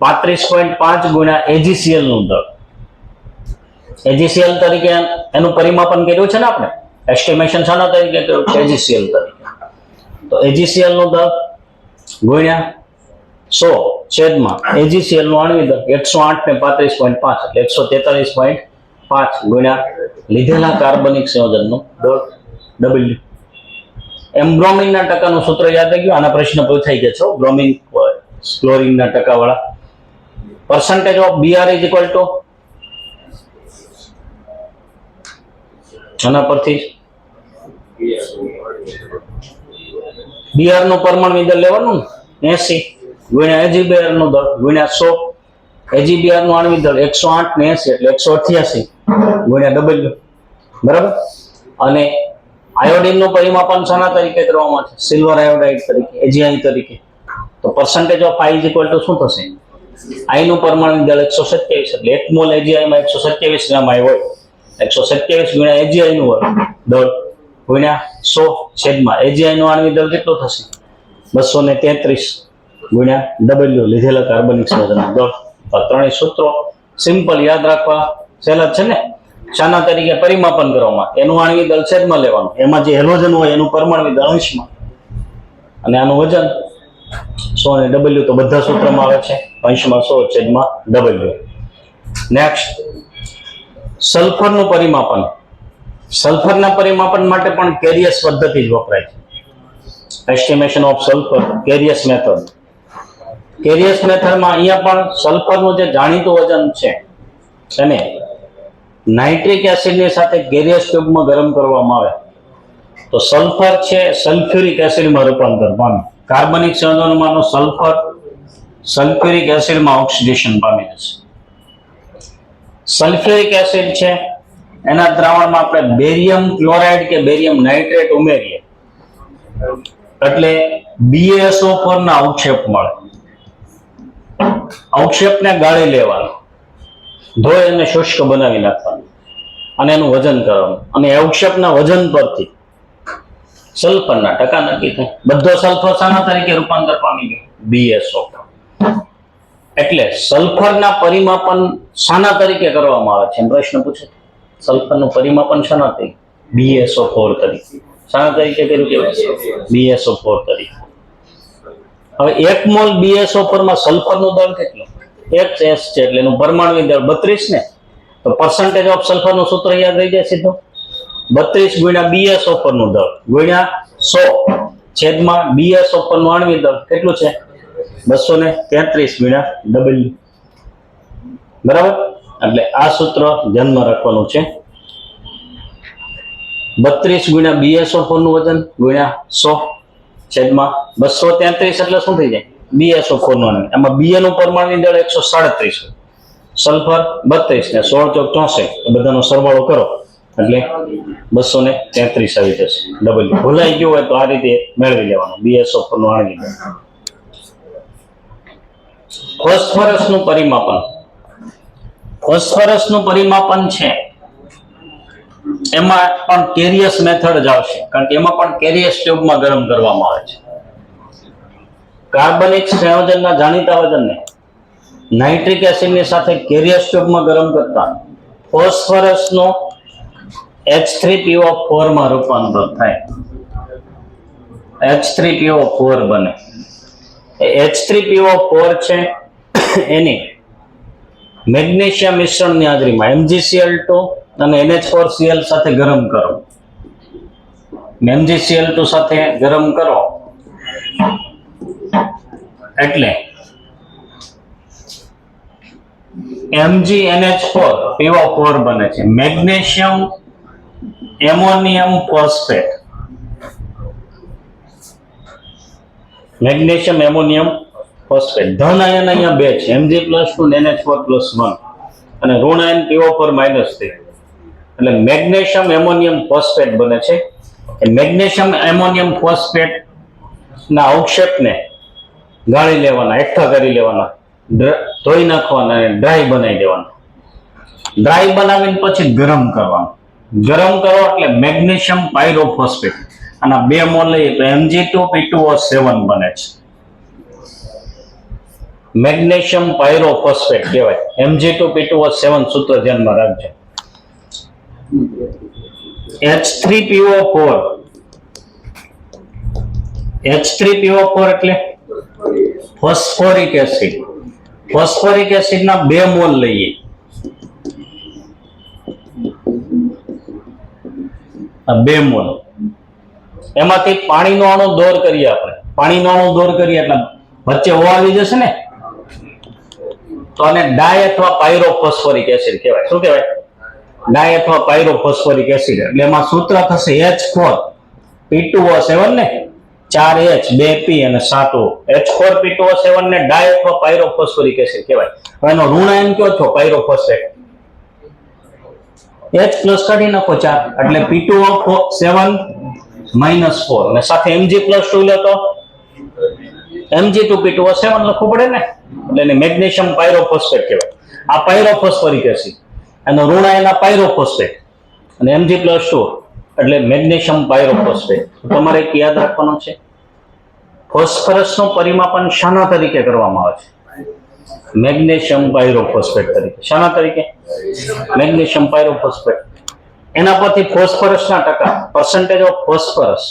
35.5 ગુણ્યા AgCl નું દળ. AgCl તરીકે એનું પરિમાપન કર્યું છે ને આપણે, એસ્ટિમેશન શાના તરીકે કર્યું છે? AgCl તરીકે. તો AgCl નું દળ ગુણ્યા 100 છેદમાં AgCl નું આણ્વિક દળ 108 ને 35.5 એટલે 143.5 ગુણ્યા લીધેલા કાર્બનિક સંયોજનનું દળ W. એમ બ્રોમિનના ટકાનું સૂત્ર યાદ આવી ગયું. આના પ્રશ્ન પૂછાઈ ગયા છે bromine ક્લોરીનના ટકાવાળા. percentage of Br is equal to આના પરથી Br નું પરમાણુ દળ લેવાનું 80 ગુણ્યા Ag2 નું દળ ગુણ્યા 100 Ag2 નું આણ્વિક દળ 108 ને 80 એટલે 188 ગુણ્યા W બરાબર. અને આયોડિન નું પરિમાપન શાના તરીકે કરવામાં છે? સિલ્વર આયોડાઇડ તરીકે, AgI તરીકે. તો percentage of I is equal to શું થશે? I નું પરમાણુ દળ 127 એટલે 1 મોલ AgI માં 127 ગ્રામ I હોય 127 ગુણ્યા AgI નું દળ ગુણ્યા 100 છેદમાં AgI નું આણ્વિક દળ કેટલો થશે? 233 ગુણ્યા W લીધેલા કાર્બનિક સંયોજનનું દળ. આ ત્રણેય સૂત્રો સિમ્પલ યાદ રાખવા સહેલા છે ને. શાના તરીકે પરિમાપન કરવામાં? એનું આણ્વિક દળ છેદમાં લેવાનું, એમાં જે હેલોજન હોય એનું પરમાણુ દળ અંશમાં, અને આનું વજન 100 ને W તો બધા સૂત્રમાં આવે છે, અંશમાં 100 છેદમાં W. નેક્સ્ટ, સલ્ફરનું પરિમાપન. સલ્ફરના પરિમાપન માટે પણ કેરિયસ પદ્ધતિ જ વપરાય છે. Estimation of sulphur Carius method. Carius મેથડમાં અહીંયા પણ સલ્ફરનું જે જાણીતું વજન છે એને નાઇટ્રિક એસિડની સાથે કેરિયસ ટ્યુબમાં ગરમ કરવામાં આવે તો સલ્ફર છે સલ્ફ્યુરિક એસિડમાં રૂપાંતર પામે. કાર્બનિક સંયોજનમાંનું સલ્ફર સલ્ફ્યુરિક એસિડમાં ઓક્સિડેશન પામી જશે. સલ્ફ્યુરિક એસિડ છે એના દ્રાવણમાં આપણે બેરિયમ ક્લોરાઇડ કે બેરિયમ નાઇટ્રેટ ઉમેરીએ એટલે BaSO4 ના અવક્ષેપ મળે. અવક્ષેપને ગાળી લેવાનો, ધોઈ અને શુષ્ક બનાવી નાખવાનું અને એનું વજન કરવાનું, અને અવક્ષેપના વજન પરથી સલ્ફરના ટકા નક્કી થાય. બધો સલ્ફર શાના તરીકે રૂપાંતર પામી ગયો? BaSO4. એટલે સલ્ફરના પરિમાપન શાના તરીકે કરવામાં આવે છે? પ્રશ્ન પૂછે. સલ્ફરનું પરિમાપન શાના તરીકે? BaSO4 તરીકે. શાના તરીકે કર્યું કહેવાય? BaSO4 તરીકે. હવે 1 મોલ BaSO4 માં સલ્ફરનું દળ કેટલું? HS છે એટલે એનું પરમાણુ દળ 32 ને. તો percentage of સલ્ફરનું સૂત્ર યાદ રહી જાય સીધું. 32 ગુણ્યા BaSO4 નું દળ ગુણ્યા 100 છેદમાં BaSO4 નું આણ્વિક દળ કેટલું છે? 233 ગુણ્યા W. બરાબર. એટલે આ સૂત્ર ધ્યાનમાં રાખવાનું છે. 32 ગુણ્યા BaSO4 નું વજન ગુણ્યા 100 છેદમાં 233 એટલે શું થઈ જાય? BaSO4 નું. એમાં Ba નું પરમાણુ દળ 137, સલ્ફર 32 ને 16 ચોક 64 બધાનો સરવાળો કરો એટલે 233 આવી જશે. W ભૂલાઈ ગયું હોય તો આ રીતે મેળવી લેવાનું BaSO4 નું આણ્વિક દળ. ફોસ્ફરસનું પરિમાપન. ફોસ્ફરસનું પરિમાપન છે એમાં પણ કેરિયસ મેથડ જ આવશે, કારણ કે એમાં પણ કેરિયસ ટ્યુબમાં ગરમ કરવામાં આવે છે. કાર્બનિક સંયોજનના જાણીતા વજનને નાઇટ્રિક એસિડની સાથે કેરિયસ ટ્યુબમાં ગરમ કરતા ફોસ્ફરસનો H3PO4 માં રૂપાંતર થાય. H3PO4 બને. H3PO4 છે એની મેગ્નેશિયમ મિશ્રણની હાજરીમાં MgCl2 અને NH4Cl સાથે ગરમ કરો. MgCl2 સાથે ગરમ કરો એટલે MgNH4PO4 બને છે. Magnesium ammonium phosphate. Magnesium ammonium phosphate. ધન આયન અહીંયા 2 છે, Mg+2 અને NH4+1, અને ઋણ આયન PO4 -3 એટલે મેગ્નેશિયમ એમોનિયમ ફોસ્ફેટ બને છે. મેગ્નેશિયમ એમોનિયમ ફોસ્ફેટ ના અવક્ષેપને ગાળી લેવાના, એકઠા કરી લેવાના, ધોઈ નાખવાના અને ડ્રાય બનાવી દેવાના. ડ્રાય બનાવીને પછી ગરમ કરવાનું. ગરમ કરો એટલે મેગ્નેશિયમ પાયરોફોસ્ફેટ આના 2 મોલ લઈએ તો Mg2P2O7 બને છે. મેગ્નેશિયમ પાયરોફોસ્ફેટ કહેવાય. Mg2P2O7 સૂત્ર ધ્યાનમાં રાખજો. H3PO4 એટલે ફોસ્ફોરિક એસિડ. ફોસ્ફોરિક એસિડ ના 2 મોલ લઈએ. આ 2 મોલ એમાંથી પાણીનો અણુ દૂર કરીએ. આપણે પાણીનો અણુ દૂર કરીએ એટલે વચ્ચે O આવી જશે ને. તો આને ડાય અથવા પાયરોફોસ્ફોરિક એસિડ કહેવાય. શું કહેવાય? ડાય અથવા પાયરોફોસ્ફોરિક એસિડ. એટલે એમાં સૂત્ર થશે H4 P2O7 ને 4H 2P અને 7O. H4 P2O7 ને ડાય અથવા પાયરોફોસ્ફોરિક એસિડ કહેવાય. હવે એનો ઋણાયન કયો છો? પાયરોફોસ્ફેટ. H પ્લસ કાઢી નાખો 4 એટલે P2O7 -4 અને સાથે Mg+2 લો તો Mg2P2O7 લખવું પડે ને, એટલે એને મેગ્નેશિયમ પાયરોફોસ્ફેટ કહેવાય. આ પાયરોફોસ્ફોરિક એસિડ, એનો ઋણાયન આ પાયરોફોસ્ફેટ અને Mg+2 એટલે મેગ્નેશિયમ પાયરોફોસ્ફેટ. તમારે એક યાદ રાખવાનું છે, ફોસ્ફરસનું પરિમાપન શાના તરીકે કરવામાં આવે છે? મેગ્નેશિયમ પાયરોફોસ્ફેટ તરીકે. શાના તરીકે? Magnesium pyrophosphate. એના પરથી ફોસ્ફરસના ટકા, percentage of phosphorus.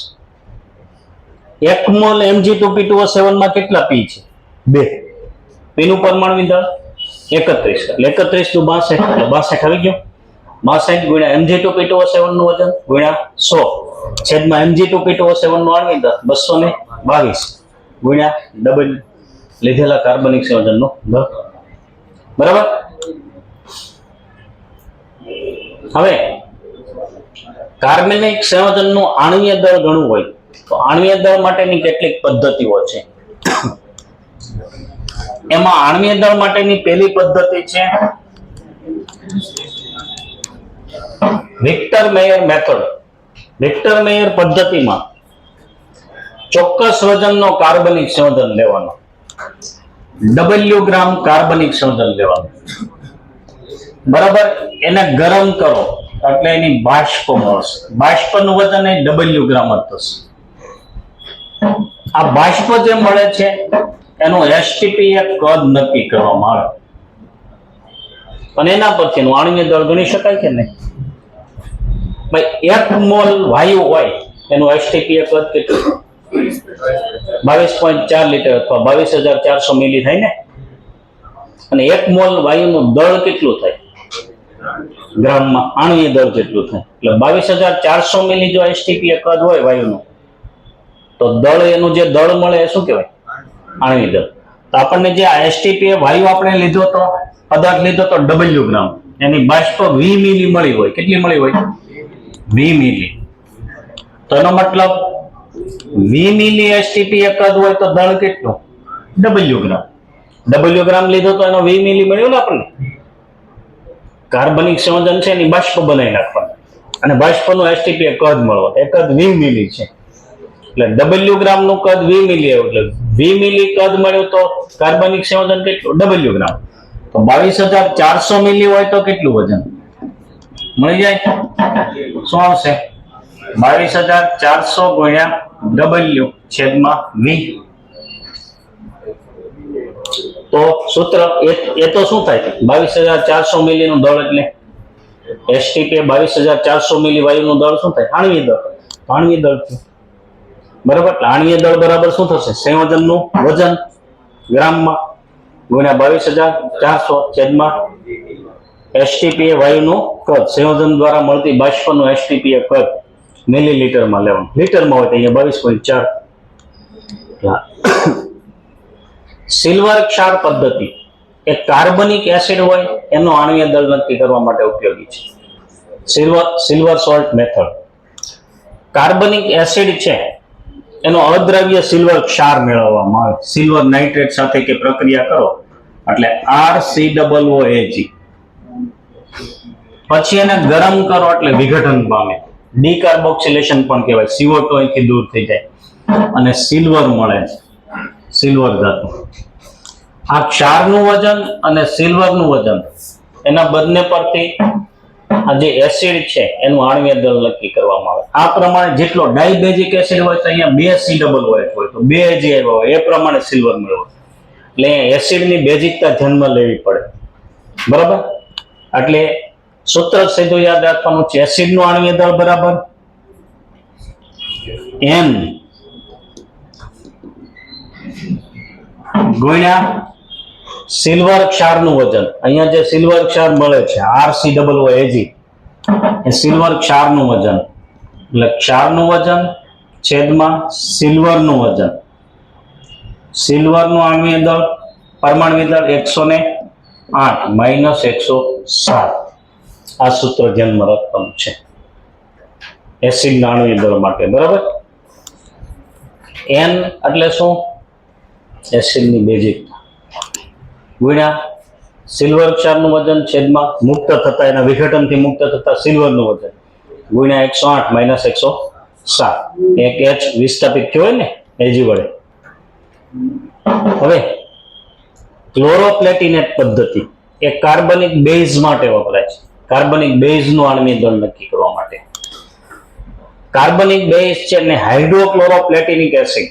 1 mall Mg2P2O7 માં કેટલા P છે? 2. P નું પરમાણુ દળ 31 એટલે 31 × 62 એટલે 62 આવી ગયો. 62 ગુણ્યા Mg2P2O7 નું વજન ગુણ્યા 100 છેદમાં Mg2P2O7 નું આણ્વિક દળ 222 ગુણ્યા ડબલ લીધેલા કાર્બનિક સંયોજનનો દળ. બરાબર. હવે કાર્બનિક સંયોજનનું આણ્વીય દળ ગણવું હોય તો આણ્વીય દળ માટેની કેટલીક પદ્ધતિઓ છે. એમાં આણ્વીય દળ માટેની પહેલી પદ્ધતિ છે Victor mayor method. Victor mayor પદ્ધતિમાં ચોક્કસ વજનનો કાર્બનિક સંયોજન લેવાનો, W ગ્રામ કાર્બનિક સંયોજન લેવાનું. બરાબર. એને ગરમ કરો એટલે એની બાષ્પ મળશે. બાષ્પનું વજન એ W ગ્રામ જ થશે. આ બાષ્પ જે મળે છે એનું STP એક કદ નક્કી કરવામાં આવે અને એના પરથી એનું આણ્વીય દળ ગણી શકાય કે નહીં? ભાઈ 1 મોલ વાયુ હોય એનું STP એક કદ કેટલું? 22.4 લીટર અથવા 22,400 મિલી થાય ને. અને 1 મોલ વાયુનું દળ કેટલું થાય? ગ્રામમાં આણ્વીય દળ કેટલું થાય? એટલે 22,400 મિલી જો STP એક કદ હોય વાયુનું, તો દળ એનું જે દળ મળે એ શું કહેવાય? આણ્વીય દળ. તો આપણને જે આ STP વાયુ આપણે લીધો તો, પદાર્થ લીધો તો W ગ્રામ, એની બાષ્પ 20 મિલી મળી હોય. કેટલી મળી હોય? 20 મિલી. તો એનો મતલબ 20 મિલી STP એક કદ હોય તો દળ કેટલું? W ગ્રામ. W ગ્રામ લીધો તો એનો 20 મિલી મળ્યો ને આપણને. કાર્બનિક સંયોજન છે એની બાષ્પ બનાવી નાખવાનું અને બાષ્પનું STP એક કદ મળવો. એ કદ 20 મિલી છે એટલે W ગ્રામ નું કદ 20 મિલી આવ્યું એટલે 20 મિલી કદ મળ્યું તો કાર્બનિક સંયોજન કેટલું? W ગ્રામ. તો 22,400 મિલી હોય તો કેટલું વજન મળી જાય? શું આવશે? 22,400 ગુણ્યા W છેદમાં 20. તો સૂત્ર એ તો શું થાય? 22,400 મિલી નું દળ એટલે STP 22,400 મિલી વાયુનું દળ શું થાય? આણ્વીય દળ. આણ્વીય દળ. બરાબર. આણ્વીય દળ બરાબર શું થશે? સંયોજનનું વજન ગ્રામમાં ગુણ્યા 22,400 છેદમાં STP વાયુનું કદ, સંયોજન દ્વારા મળતી બાષ્પનું STP કદ મિલીલીટરમાં લેવાનું. લીટરમાં હોય તો અહીંયા 22.4. સિલ્વર ક્ષાર પદ્ધતિ એ કાર્બનિક એસિડ હોય એનો આણ્વીય દળ નક્કી કરવા માટે ઉપયોગી છે. Silver salt method. કાર્બનિક એસિડ છે એનો અદ્રવ્ય સિલ્વર ક્ષાર મેળવવામાં આવે. સિલ્વર નાઇટ્રેટ સાથે કે પ્રક્રિયા કરો એટલે RCOOAG. પછી એને ગરમ કરો એટલે વિઘટન પામે, ડીકાર્બોક્સિલેશન પણ કહેવાય. CO2 અહીંથી દૂર થઈ જાય અને સિલ્વર મળે છે, સિલ્વર ધાતુ. આ ક્ષારનું વજન અને સિલ્વરનું વજન એના બંને પરથી આ જે એસિડ છે એનું આણ્વીય દળ નક્કી કરવામાં આવે. આ પ્રમાણે જેટલો ડાયબેઝિક એસિડ હોય તો અહીંયા 2 COOH હોય તો 2 AG આવ્યા હોય એ પ્રમાણે સિલ્વર મેળવો. એટલે એસિડની બેઝિકતા ધ્યાનમાં લેવી પડે. બરાબર. એટલે સૂત્ર સીધું યાદ રાખવાનું છે. એસિડનું આણ્વીય દળ બરાબર N ગુણ્યા સિલ્વર ક્ષારનું વજન. અહીંયા જે સિલ્વર ક્ષાર મળે છે RCOOAG એ સિલ્વર ક્ષારનું વજન એટલે ક્ષારનું વજન છેદમાં સિલ્વરનું વજન. સિલ્વરનું આણ્વીય દળ પરમાણ્વીય દળ 115 8 માઇનસ 107. આ સૂત્ર ધ્યાનમાં રાખવાનું છે એસિડ આણ્વીય દળ માટે. બરાબર, n એટલે શું? એસિડની બેઝિકતા ગુણ્યા સિલ્વર ક્ષારનું વજન છેદમાં મુક્ત થતા એના વિઘટનથી મુક્ત થતા સિલ્વરનું વજન ગુણ્યા 108 માઇનસ 107. એક H વિસ્થાપિત થયો હોય ને એજી વડે. હવે ક્લોરોપ્લેટિનેટ પદ્ધતિ એ કાર્બનિક બેઝ માટે વપરાય છે. કાર્બનિક બેઝનું આણ્વીય દળ નક્કી કરવા માટે. કાર્બનિક બેઝ છે ને હાઇડ્રોક્લોરોપ્લેટિનિક એસિડ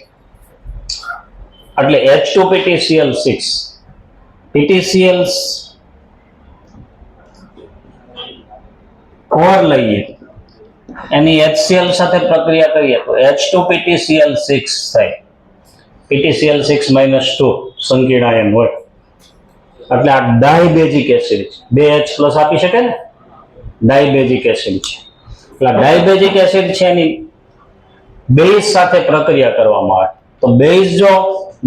એટલે H2PtCl6. PtCl કોર લઈએ એની HCl સાથે પ્રક્રિયા કરીએ તો H2PtCl6 થાય. PtCl6 - 2 સંકીર્ણ આયન હોય એટલે આ ડાયબેઝિક એસિડ છે. 2H+ આપી શકે ને, ડાયબેઝિક એસિડ છે. એટલે ડાયબેઝિક એસિડ છે એની બેઝ સાથે પ્રક્રિયા કરવામાં આવે તો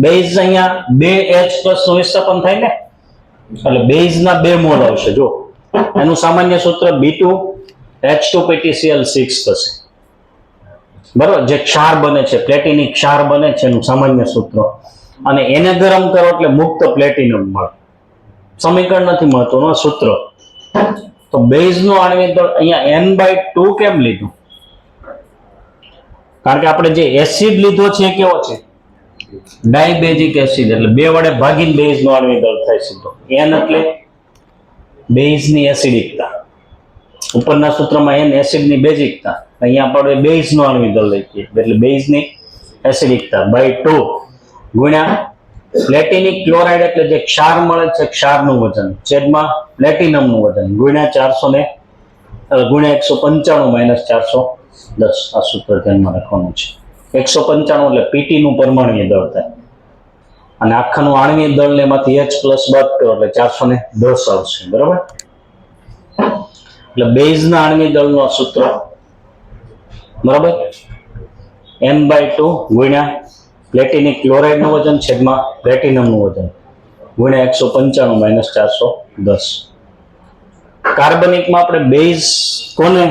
બેઝ અહીંયા 2H+ નું વિસ્થાપન થાય ને એટલે બેઝના 2 મોલ આવશે. જો એનું સામાન્ય સૂત્ર B2H2PtCl6 થશે. બરાબર, જે ક્ષાર બને છે, પ્લેટિનિક ક્ષાર બને છે એનું સામાન્ય સૂત્ર. અને એને ગરમ કરો એટલે મુક્ત પ્લેટિનમ મળે. સમીકરણ નથી મહત્વનું, સૂત્ર. તો બેઝનું આણ્વિક દળ અહીંયા n/2 કેમ લીધું? કારણ કે આપણે જે એસિડ લીધો છે એ કેવો છે? ડાયબેઝિક એસિડ. એટલે 2 વડે ભાગીને બેઝનું આણ્વિક દળ થાય સીધો. n એટલે બેઝની એસિડિકતા. ઉપરના સૂત્રમાં n એસિડની બેઝિકતા, અહીંયા આપણે બેઝનું આણ્વિક દળ લઈએ એટલે બેઝની એસિડિકતા /2 ગુણ્યા પ્લેટિનિક ક્લોરાઇડ એટલે જે ક્ષાર મળે છે ક્ષારનું વજન છેદમાં પ્લેટિનમનું વજન ગુણ્યા 195 - 410. આ સૂત્ર ધ્યાનમાં રાખવાનું છે. 195 એટલે Pt નું પરમાણ્વીય દળ થાય અને આખાનું આણ્વીય દળ ને એમાંથી H+ બાદ કરો એટલે 410 આવશે. બરાબર, એટલે બેઝના આણ્વીય દળનું આ સૂત્ર. બરાબર, n/2 ગુણ્યા પ્લેટિનિક ક્લોરાઇડ નું વજન છેદમાં પ્લેટિનમનું વજન ગુણ્યા 195 - 410. કાર્બનિકમાં આપણે બેઝ કોને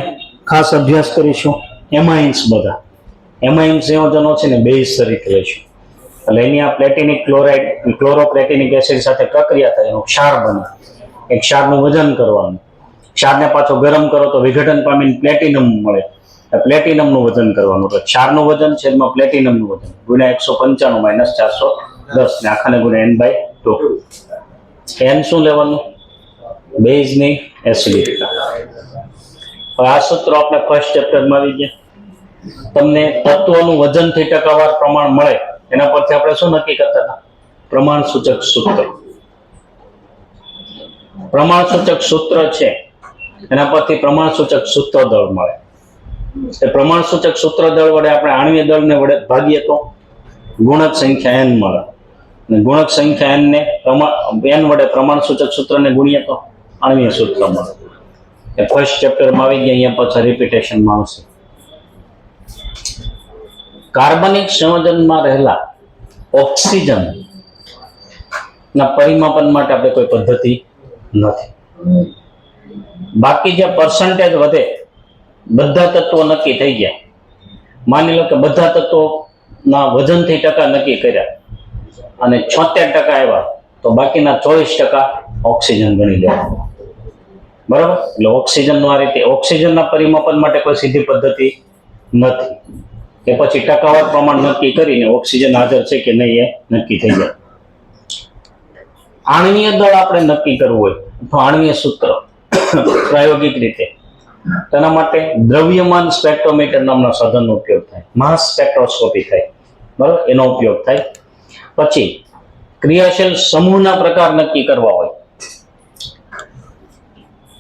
ખાસ અભ્યાસ કરીશું? એમાઇન્સ. બધા એમાઇન સંયોજનો છે ને બેઝ તરીકે લઈશું. એટલે એની આ પ્લેટિનિક ક્લોરાઇડ ક્લોરોપ્લેટિનિક એસિડ સાથે પ્રક્રિયા થાય એનું ક્ષાર બને. એ ક્ષારનું વજન કરવાનું. ક્ષારને પાછો ગરમ કરો તો વિઘટન પામીને પ્લેટિનમ મળે. પ્લેટિનમનું વજન કરવાનું. એટલે ક્ષારનું વજન છેદમાં પ્લેટિનમનું વજન ગુણ્યા 195 - 410 ને આખાને ગુણ્યા n/2. n શું લેવાનું? બેઝની એસિડિકતા. હવે આ સૂત્રો આપણે ફર્સ્ટ ચેપ્ટરમાં આવી ગયા. તમને તત્વોનું વજનથી ટકાવાર પ્રમાણ મળે એના પરથી આપણે શું નક્કી કરતા હતા? પ્રમાણ સૂચક સૂત્ર. પ્રમાણ સૂચક સૂત્ર છે એના પરથી પ્રમાણ સૂચક સૂત્ર દળ મળે. એ પ્રમાણ સૂચક સૂત્ર દળ વડે આપણે આણ્વીય દળને વડે ભાગીએ તો ગુણક સંખ્યા n મળે અને ગુણક સંખ્યા n ને n વડે પ્રમાણ સૂચક સૂત્રને ગુણીએ તો આણ્વીય સૂત્ર મળે. એ ફર્સ્ટ ચેપ્ટરમાં આવી ગયા. અહીંયા પાછા રિપીટેશનમાં આવશે. કાર્બનિક સંયોજનમાં રહેલા ઓક્સિજન ના પરિમાપન માટે આપણે કોઈ પદ્ધતિ નથી. બાકી જે પર્સન્ટેજ વધે બધા તત્વો નક્કી થઈ ગયા. માની લો કે બધા તત્વોના વજનથી ટકા નક્કી કર્યા અને 76% આવ્યા તો બાકીના 24% ઓક્સિજન ગણી લેવાનું. બરાબર, એટલે ઓક્સિજનનું આ રીતે ઓક્સિજનના પરિમાપન માટે કોઈ સીધી પદ્ધતિ નથી. કે પછી ટકાવાર પ્રમાણ નક્કી કરીને ઓક્સિજન હાજર છે કે નહીં એ નક્કી થઈ જાય. આણ્વીય દળ આપણે નક્કી કરવું હોય તો આણ્વીય સૂત્ર પ્રાયોગિક રીતે તેના માટે દ્રવ્યમાન સ્પેક્ટ્રોમીટર નામના સાધનનો ઉપયોગ થાય. માસ સ્પેક્ટ્રોસ્કોપી થાય. બરાબર, એનો ઉપયોગ થાય. પછી ક્રિયાશીલ સમૂહના પ્રકાર નક્કી કરવા હોય.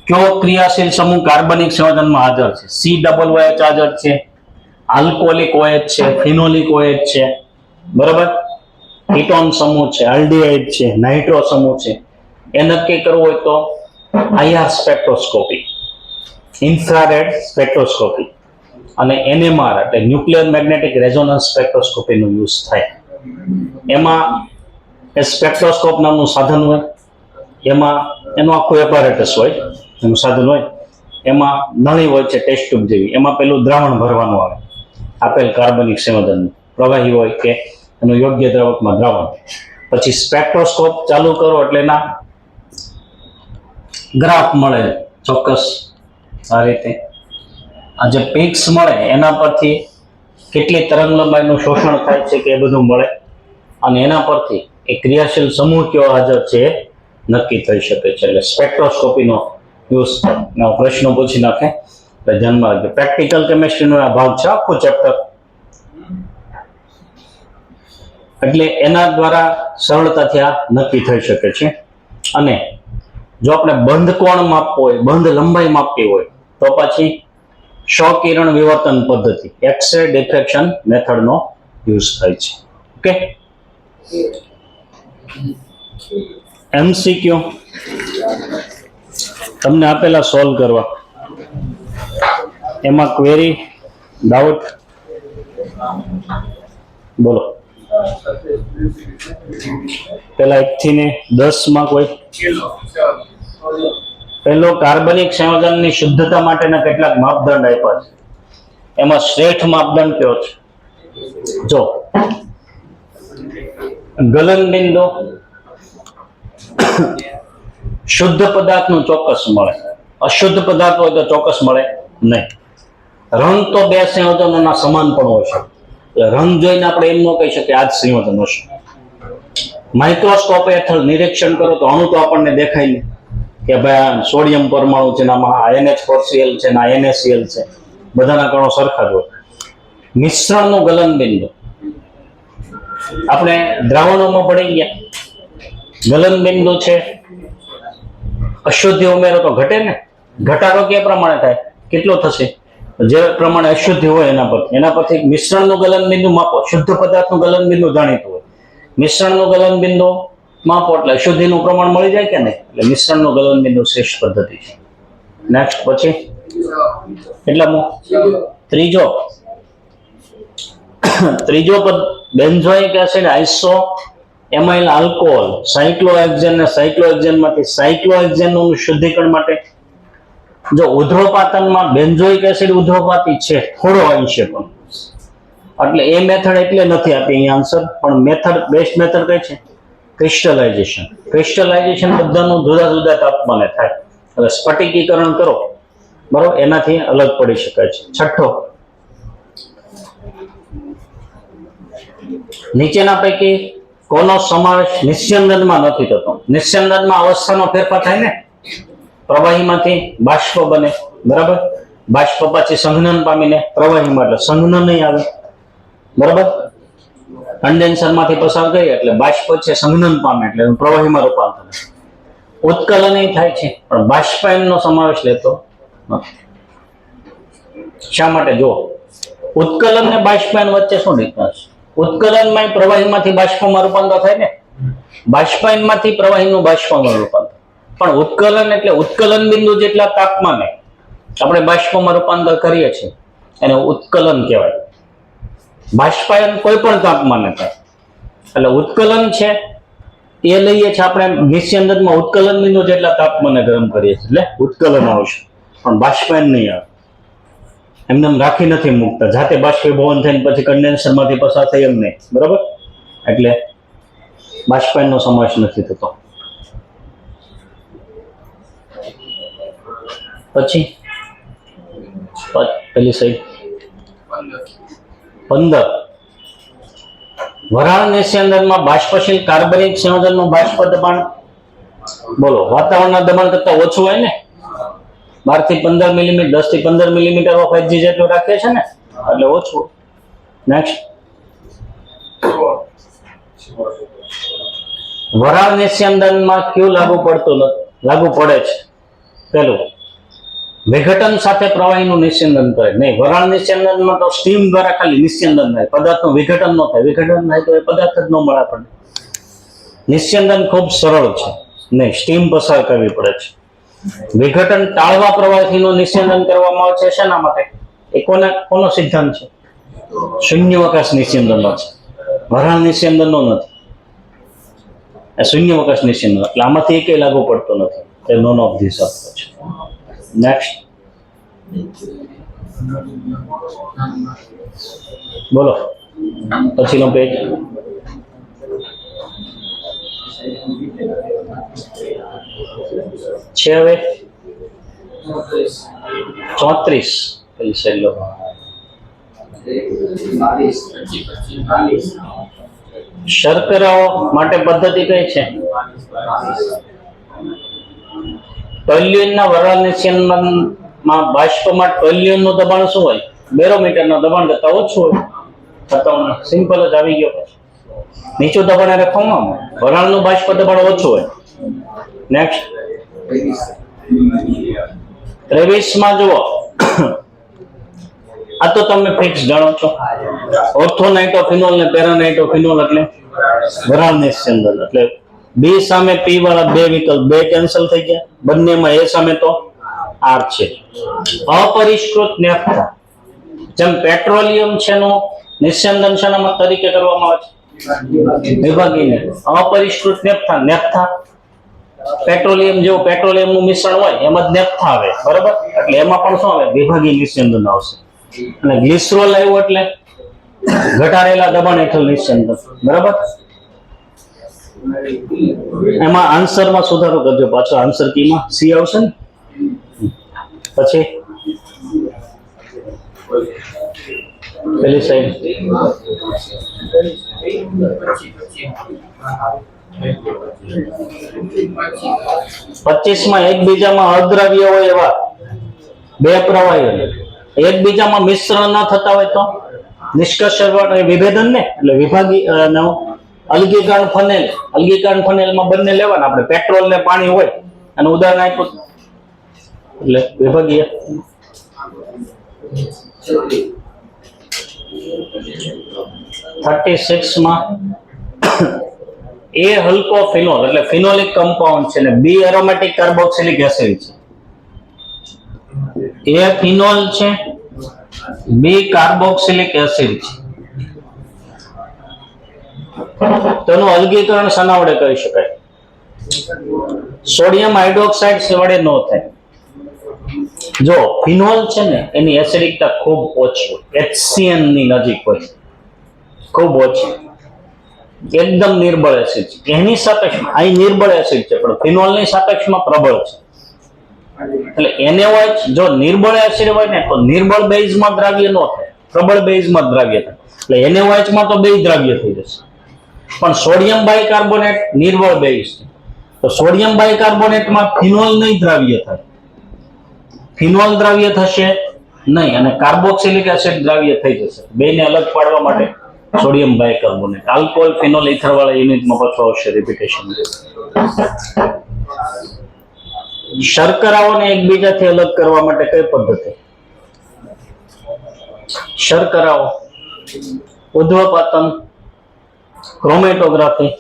કયો ક્રિયાશીલ સમૂહ કાર્બનિક સંયોજનમાં હાજર છે? COOH હાજર છે, આલ્કોહોલિક OH છે, ફિનોલિક OH છે. બરાબર, કીટોન સમૂહ છે, આલ્ડીહાઇડ છે, નાઇટ્રો સમૂહ છે. એ નક્કી કરવું હોય તો IR સ્પેક્ટ્રોસ્કોપી, ઇન્ફ્રારેડ સ્પેક્ટ્રોસ્કોપી અને NMR એટલે ન્યુક્લિયર મેગ્નેટિક રેઝોનન્સ સ્પેક્ટ્રોસ્કોપીનો યુઝ થાય. એમાં એ સ્પેક્ટ્રોસ્કોપ નામનું સાધન હોય એમાં એનું આખું એપારેટસ હોય, એનું સાધન હોય, એમાં નળી હોય છે ટેસ્ટ ટ્યુબ જેવી, એમાં પેલું દ્રાવણ ભરવાનું આવે આપેલ કાર્બનિક સંયોજન પ્રવાહી હોય કે એનું યોગ્ય દ્રાવકમાં દ્રાવણ. પછી સ્પેક્ટ્રોસ્કોપ ચાલુ કરો એટલે એના ગ્રાફ મળે ચોક્કસ આ રીતે. આ જે પીક્સ મળે એના પરથી કેટલી તરંગ લંબાઈનું શોષણ થાય છે કે એ બધું મળે, અને એના પરથી એ ક્રિયાશીલ સમૂહ કયો હાજર છે એ નક્કી થઈ શકે છે. એટલે સ્પેક્ટ્રોસ્કોપીનો યુઝ થાય. પ્રશ્નો પૂછી નાખે એટલે ધ્યાનમાં રાખજો. પ્રેક્ટિકલ કેમેસ્ટ્રીનો આ ભાગ છે આખું ચેપ્ટર. એટલે એના દ્વારા સરળતાથી આ નક્કી થઈ શકે છે. અને જો આપણે બંધ કોણ માપવો હોય, બંધ લંબાઈ માપવી હોય તો પછી ક્ષ-કિરણ વિવર્તન પદ્ધતિ એક્સ-રે ડિફ્રેક્શન મેથડનો યુઝ થાય છે. ઓકે, એમસીક્યુ તમને આપેલા સોલ્વ કરવા, એમાં ક્વેરી ડાઉટ બોલો. પેલા 1 થી 10 માં કોઈ પહેલો કાર્બનિક સંયોજનની શુદ્ધતા માટેના કેટલાક માપદંડ આપ્યા છે. એમાં શ્રેષ્ઠ માપદંડ કયો છે? જો ગલન બિંદુ શુદ્ધ પદાર્થનું ચોક્કસ મળે, અશુદ્ધ પદાર્થ હોય તો ચોક્કસ મળે નહીં. રંગ તો બે સંયોજનોના સમાન પણ હોય છે, એટલે રંગ જોઈને આપણે એમ ન કહી શકીએ આ જ સંયોજન હશે. માઇક્રોસ્કોપ હેઠળ નિરીક્ષણ કરો તો અણુ તો આપણને દેખાય નહીં કે ભાઈ સોડિયમ પરમાણુ છે, આમાં NH4Cl છે, NaCl છે, બધાના કણો સરખા જ હોય. મિશ્રણનું ગલન બિંદુ આપણે દ્રાવણોમાં ભળી ગયા. ગલન બિંદુ છે, અશુદ્ધિ ઉમેરો તો ઘટે ને. ઘટાડો કે પ્રમાણે થાય, કેટલો થશે? જે પ્રમાણે અશુદ્ધિ હોય એના પરથી મિશ્રણનું ગલન બિંદુ માપો. શુદ્ધ પદાર્થનું ગલન બિંદુ જાણીતું હોય, મિશ્રણનું ગલન બિંદુ માપો એટલે અશુદ્ધિનું પ્રમાણ મળી જાય કે નહીં. એટલે મિશ્રણનું ગલન બિંદુ શ્રેષ્ઠ પદ્ધતિ છે. નેક્સ્ટ પછી એટલામાં ત્રીજો પદ benzoic acid, iso એમાઇલ alcohol, cyclohexene ને સાયક્લોહેક્ઝેનમાંથી સાયક્લોહેક્ઝેનનું શુદ્ધિકરણ માટે જો ઉધ્રોપાતનમાં બેન્ઝોઇક એસિડ ઉધ્રોપાતી છે થોડો અંશે પણ, એટલે એ મેથડ એટલે નથી આપી અહીંયા આન્સર. પણ મેથડ બેસ્ટ મેથડ કઈ છે? ક્રિસ્ટલાઇઝેશન. ક્રિસ્ટલાઇઝેશન બધાનું જુદા જુદા તાપમાને થાય, એટલે સ્ફટિકીકરણ કરો બરોબર, એનાથી અલગ પડી શકાય છે. છઠ્ઠો, નીચેના પૈકી કોનો સમાવેશ નિસ્યંદનમાં નથી થતો? નિસ્યંદનમાં અવસ્થાનો ફેરફાર થાય ને, પ્રવાહીમાંથી બાષ્પ બને બરાબર, બાષ્પ પછી સંઘનન પામીને પ્રવાહીમાં, એટલે સંઘનન નહીં આવે બરાબર. કન્ડેન્સર માંથી પસાર કરીએ એટલે બાષ્પ છે સંઘનન પામે એટલે પ્રવાહીમાં રૂપાંતર. ઉત્કલન થાય છે પણ બાષ્પાયનનો સમાવેશ લેતો નથી. શા માટે? જો ઉત્કલન ને બાષ્પાયન વચ્ચે શું ડિફરન્સ? ઉત્કલનમાં પ્રવાહીમાંથી બાષ્પમાં રૂપાંતર થાય ને, બાષ્પાયનમાંથી પ્રવાહીનું બાષ્પમાં રૂપાંતર. પણ ઉત્કલન એટલે ઉત્કલન બિંદુ જેટલા તાપમાને આપણે બાષ્પમાં રૂપાંતર કરીએ છીએ એને ઉત્કલન કહેવાય. બાષ્પાયન કોઈ પણ તાપમાને થાય. એટલે ઉત્કલન છે એ લઈએ છીએ આપણે નિસ્યંદનમાં ઉત્કલન બિંદુ જેટલા તાપમાને ગરમ કરીએ છીએ એટલે ઉત્કલન આવશે, પણ બાષ્પાયન નહીં આવે. એમને રાખી નથી મૂકતા, જાતે બાષ્પીભવન થઈને પછી કન્ડેન્સર માંથી પસાર થાય એમ નહીં બરાબર. એટલે બાષ્પાયનનો સમાવેશ નથી થતો. પછી પેલી સાઈડ 15 વરાળ નિસ્યંદનમાં બાષ્પશીલ કાર્બનિક સંયોજનનું બાષ્પ દબાણ બોલો વાતાવરણના દબાણ કરતા ઓછું હોય ને, 12 થી 15 મિલીમીટર, 10 થી 15 મિલીમીટર ઓફ Hg જેટલું રાખે છે ને, એટલે ઓછું. નેક્સ્ટ, વરાળ નિસ્યંદનમાં કયું લાગુ પડતું નથી? લાગુ પડે છે. પેલું, વિઘટન સાથે પ્રવાહીનું નિસ્યંદન કરે નહીં. વરાળ નિસ્યંદનમાં તો સ્ટીમ દ્વારા ખાલી નિસ્યંદન થાય, પદાર્થનું વિઘટન ન થાય. વિઘટન થાય તો એ પદાર્થ જ ન મળે આપણને. નિસ્યંદન ખૂબ સરળ છે, નહીં સ્ટીમ પસાર કરવી પડે છે. વિઘટન ટાળવા પ્રવાહીનું નિસ્યંદન કરવામાં આવે છે. શેના માટે? એ કોનો સિદ્ધાંત છે? શૂન્યાવકાશ નિસ્યંદનનો છે, વરાળ નિસ્યંદનનો નથી. શૂન્યાવકાશ નિસ્યંદન, એટલે આમાંથી એકેય લાગુ પડતો નથી, એટલે non of this approach. Next બોલો, પછીનો પેજ. છે હવે 34 પેલી સેલો શર્કરાઓ માટે પદ્ધતિ કઈ છે? ટોલ્યુઇનના વરાળ નિસ્યંદનમાં બાષ્પમાં ટોલ્યુઇનનું દબાણ શું હોય? બેરોમીટરના દબાણ કરતા ઓછું હોય. બતાવો, સિમ્પલ જ આવી ગયો. નીચું દબાણ રાખવામાં વરાળનું બાષ્પ દબાણ ઓછું હોય. નેક્સ્ટ 23 માં જુઓ, આ તો તમે ફિક્સ જાણો છો. ઓર્થોનાઇટ્રોફિનોલ ને પેરાનાઇટ્રોફિનોલ એટલે વરાળ નિસ્યંદન, એટલે બી સામે પી વાળા બે વિકલ્પ બે કેન્સલ થઈ ગયા, બંનેમાં એ સામે તો આર છે. અપરિષ્કૃત નેફ્થા, જેમ પેટ્રોલિયમ છે નું નિસ્યંદન શાના તરીકે કરવામાં આવે છે? વિભાગીય. અપરિષ્કૃત નેફ્થા, નેફ્થા પેટ્રોલિયમ જેવું પેટ્રોલિયમનું મિશ્રણ હોય એમાં જ નેફ્થા આવે, બરાબર? એટલે એમાં પણ શું આવે? વિભાગીય નિસ્યંદન આવશે. અને ગ્લિસરોલ આવ્યું એટલે ઘટાડેલા દબાણ હેઠળ નિસ્યંદન, બરાબર? એમાં આન્સરમાં સુધારો કરજો, પાછો આન્સર કીમાં સી આવશે ને. પછી પેલી સાઈડ 25 માં એકબીજામાં અદ્રાવ્ય હોય એવા બે પ્રવાહીઓ એકબીજામાં મિશ્રણ ન થતા હોય તો નિષ્કર્ષ વિભેદન ને, એટલે વિભાગીય અલગીકરણ ફનેલ. અલગીકરણ ફનેલમાં બંને લેવાના, આપણે પેટ્રોલ ને પાણી હોય અને ઉદાહરણ આપ્યું એટલે વિભાગીય. 36 માં એ હલકો ફિનોલ એટલે ફિનોલિક કમ્પાઉન્ડ છે ને બી એરોમેટિક કાર્બોક્સિલિક એસિડ છે. એ ફિનોલ છે, બી કાર્બોક્સિલિક એસિડ છે. તેનું અલગીકરણ શાના વડે કરી શકાય? સોડિયમ હાઇડ્રોક્સાઇડ વડે ન થાય. જો ફિનોલ છે ને એની એસિડિકતા ખૂબ ઓછી હોય, HCN ની નજીક હોય, ખૂબ ઓછી, એકદમ નિર્બળ એસિડ છે. એની સાપેક્ષમાં અહીં નિર્બળ એસિડ છે પણ ફિનોલની સાપેક્ષમાં પ્રબળ છે. એટલે NaOH જો નિર્બળ એસિડ હોય ને તો નિર્બળ બેઝમાં દ્રાવ્ય ન થાય, પ્રબળ બેઝમાં દ્રાવ્ય થાય. એટલે NaOH માં તો બે દ્રાવ્ય થઈ જશે. પણ સોડિયમ બાયકાર્બોનેટ નિર્બળ બેઝ છે, તો સોડિયમ બાયકાર્બોનેટમાં ફિનોલ નહીં દ્રાવ્ય થાય, ફિનોલ દ્રાવ્ય થશે નહીં અને કાર્બોક્સિલિક એસિડ દ્રાવ્ય થઈ જશે. બેને અલગ પાડવા માટે sodium bicarbonate, alcohol phenol ether વાળા યુનિટમાં પાછું આવશે રિપીટેશન. શર્કરાઓને એકબીજાથી અલગ કરવા માટે કઈ પદ્ધતિ? શર્કરાઓ ઉધ્વપાતન, ક્રોમેટોગ્રાફી,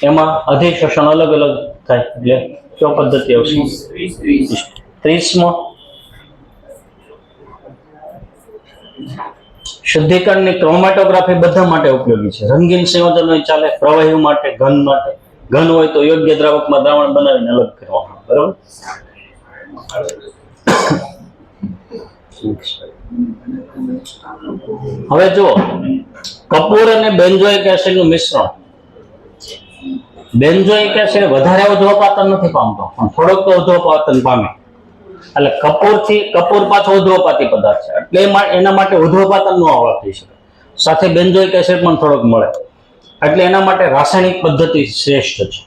એમાં અધિશોષણ અલગ અલગ થાય એટલે કયો પદ્ધતિ આવશે? 30 શુદ્ધિકરણની ક્રોમેટોગ્રાફી બધા માટે ઉપયોગી છે. રંગીન સંયોજનો ચાલે, પ્રવાહી માટે, ઘન માટે. ઘન હોય તો યોગ્ય દ્રાવકમાં દ્રાવણ બનાવીને અલગ કરવામાં, બરાબર? હવે જુઓ, કપૂર અને બેન્ઝોઇક એસિડનું મિશ્રણ. બેન્ઝોઇક એસિડ વધારે ઉધ્વપાતન નથી પામતો પણ થોડોક તો ઉધ્વપાતન પામે. એટલે કપૂર પાછો ઉધ્વપાતી પદાર્થ છે એટલે એના માટે ઉધ્વપાતન નો અભાવ થઈ શકે. સાથે બેન્ઝોઇક એસિડ પણ થોડોક મળે એટલે એના માટે રાસાયણિક પદ્ધતિ શ્રેષ્ઠ છે.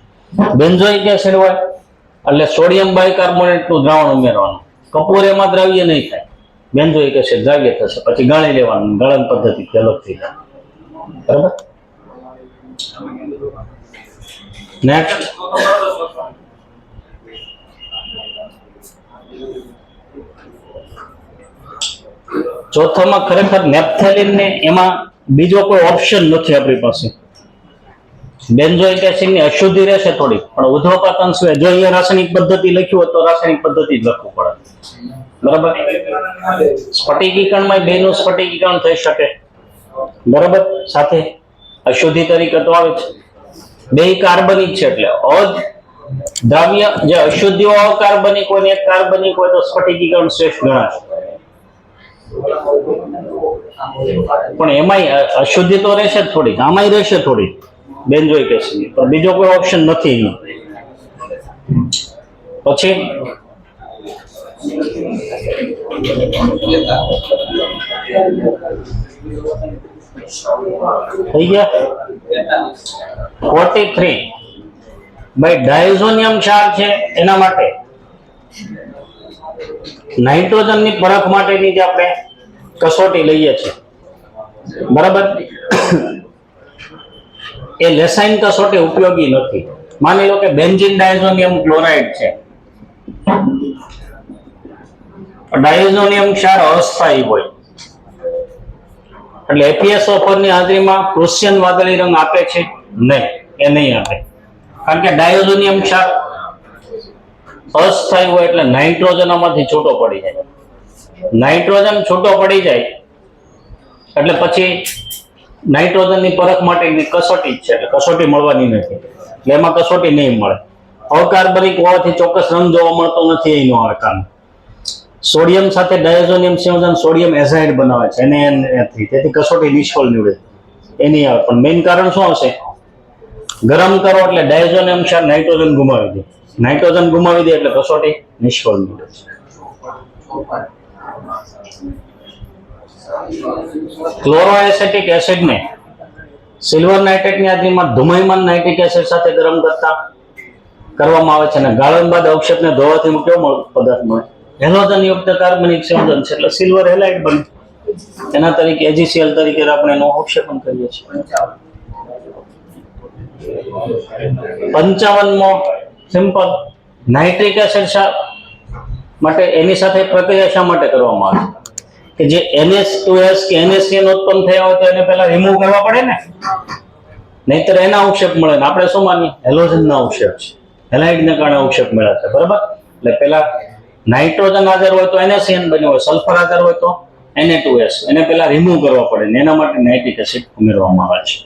બેન્ઝોઇક એસિડ હોય એટલે સોડિયમ બાયકાર્બોનેટ નું દ્રાવણ ઉમેરવાનું. કપૂર એમાં દ્રાવ્ય નહીં થાય, બેન્ઝોઇક એસિડ દ્રાવ્ય થશે, પછી ગાળી લેવાનું. ગળણ પદ્ધતિ અલગ થઈ જાય, બરાબર? નેક્સ્ટ ચોથામાં ખરેખર નેપ્થેલિન ને એમાં બીજો કોઈ ઓપ્શન નથી આપણી પાસે. બેન્ઝોઇક એસિડ ની અશુદ્ધિ રહેશે થોડી પણ ઉધ્વપાતન સિવાય જો અહીંયા રાસાયણિક પદ્ધતિ લખ્યું હોય તો રાસાયણિક પદ્ધતિ જ લખવું પડે, બરાબર? સ્ફટિકીકરણમાં બેનું સ્ફટિકીકરણ થઈ શકે, બરાબર? સાથે અશુદ્ધિ તરીકે તો આવે છે. બે કાર્બનિક છે એટલે દ્રાવ્ય જે અશુદ્ધિઓ અકાર્બનિક હોય ને એક કાર્બનિક હોય તો સ્ફટિકીકરણ શ્રેષ્ઠ ગણાશે. પણ એમાંય અશુદ્ધિ તો રહેશે જ થોડીક, આમાંય રહેશે થોડી બેન્ઝોઇક એસિડ, પણ બીજો કોઈ ઓપ્શન નથી. પછી થઈ ગયા 43. ભાઈ ડાયઝોનિયમ ક્ષાર છે એના માટે નાઇટ્રોજનની પરખ માટેની જે આપણે કસોટી લઈએ છીએ, બરાબર, એ લેસાઇન કસોટી ઉપયોગી નથી. માની લો કે બેન્ઝીન ડાયઝોનિયમ ક્લોરાઇડ છે, ડાયઝોનિયમ ક્ષાર અસ્થાયી હોય એટલે FeSO4 ની હાજરીમાં પ્રુશિયન વાદળી રંગ આપે છે નહીં, એ નહીં આપે, કારણ કે ડાયઝોનિયમ ક્ષાર અસ્થાયી હોય એટલે નાઇટ્રોજન આમાંથી છૂટો પડી જાય. નાઇટ્રોજન છૂટો પડી જાય એટલે પછી નાઇટ્રોજનની પરખ માટેની કસોટી જ છે, એટલે કસોટી મળવાની નથી, એટલે એમાં કસોટી નહીં મળે. અકાર્બનિક હોવાથી ચોક્કસ રંગ જોવા મળતો નથી, એનો આવે કારણ. સોડિયમ સાથે ડાયઝોનિયમ સંયોજન સોડિયમ એઝાઇડ બનાવે છે NaN3, તેથી કસોટી નિષ્ફળ નીવડે, એની આવે. પણ મેઇન કારણ શું હશે? ગરમ કરો એટલે ડાયઝોનિયમ ક્ષાર નાઇટ્રોજન ગુમાવી દે, નાઇટ્રોજન ગુમાવી દે એટલે કસોટી નિષ્ફળ નીવડે છે. ક્લોરોએસેટિક એસિડને સિલ્વર નાઇટ્રેટની હાજરીમાં ધુમાયમાન નાઇટ્રિક એસિડ સાથે ગરમ કરવામાં આવે છે અને ગાળણ બાદ અવક્ષેપને ધોવાથી કેવો પદાર્થ મળે? હેલોજન યુક્ત કાર્બનિક સંયોજન છે એટલે સિલ્વર હેલાઇડ બને. એના તરીકે AgCl તરીકે આપણે એનો અવક્ષેપન કરીએ છીએ. 55મો સિમ્પલ નાઇટ્રિક એસિડ માટે એની સાથે પ્રક્રિયા શા માટે કરવામાં આવે છે? કે જે NH2S કે NaCN ઉત્પન્ન થયા હોય તો એને પહેલા રિમૂવ કરવા પડે ને, નહીતર એના અવક્ષેપ મળે ને. આપણે શું માનીએ? હેલોજનના અવક્ષેપ છે, હેલાઇડને કારણે અવક્ષેપ મળ્યા છે, બરાબર. એટલે પહેલા નાઇટ્રોજન હાજર હોય તો NaCN બન્યો હોય, સલ્ફર હાજર હોય તો Na2S, એને પહેલા રિમૂવ કરવા પડે ને એના માટે નાઇટ્રિક એસિડ ઉમેરવામાં આવે છે.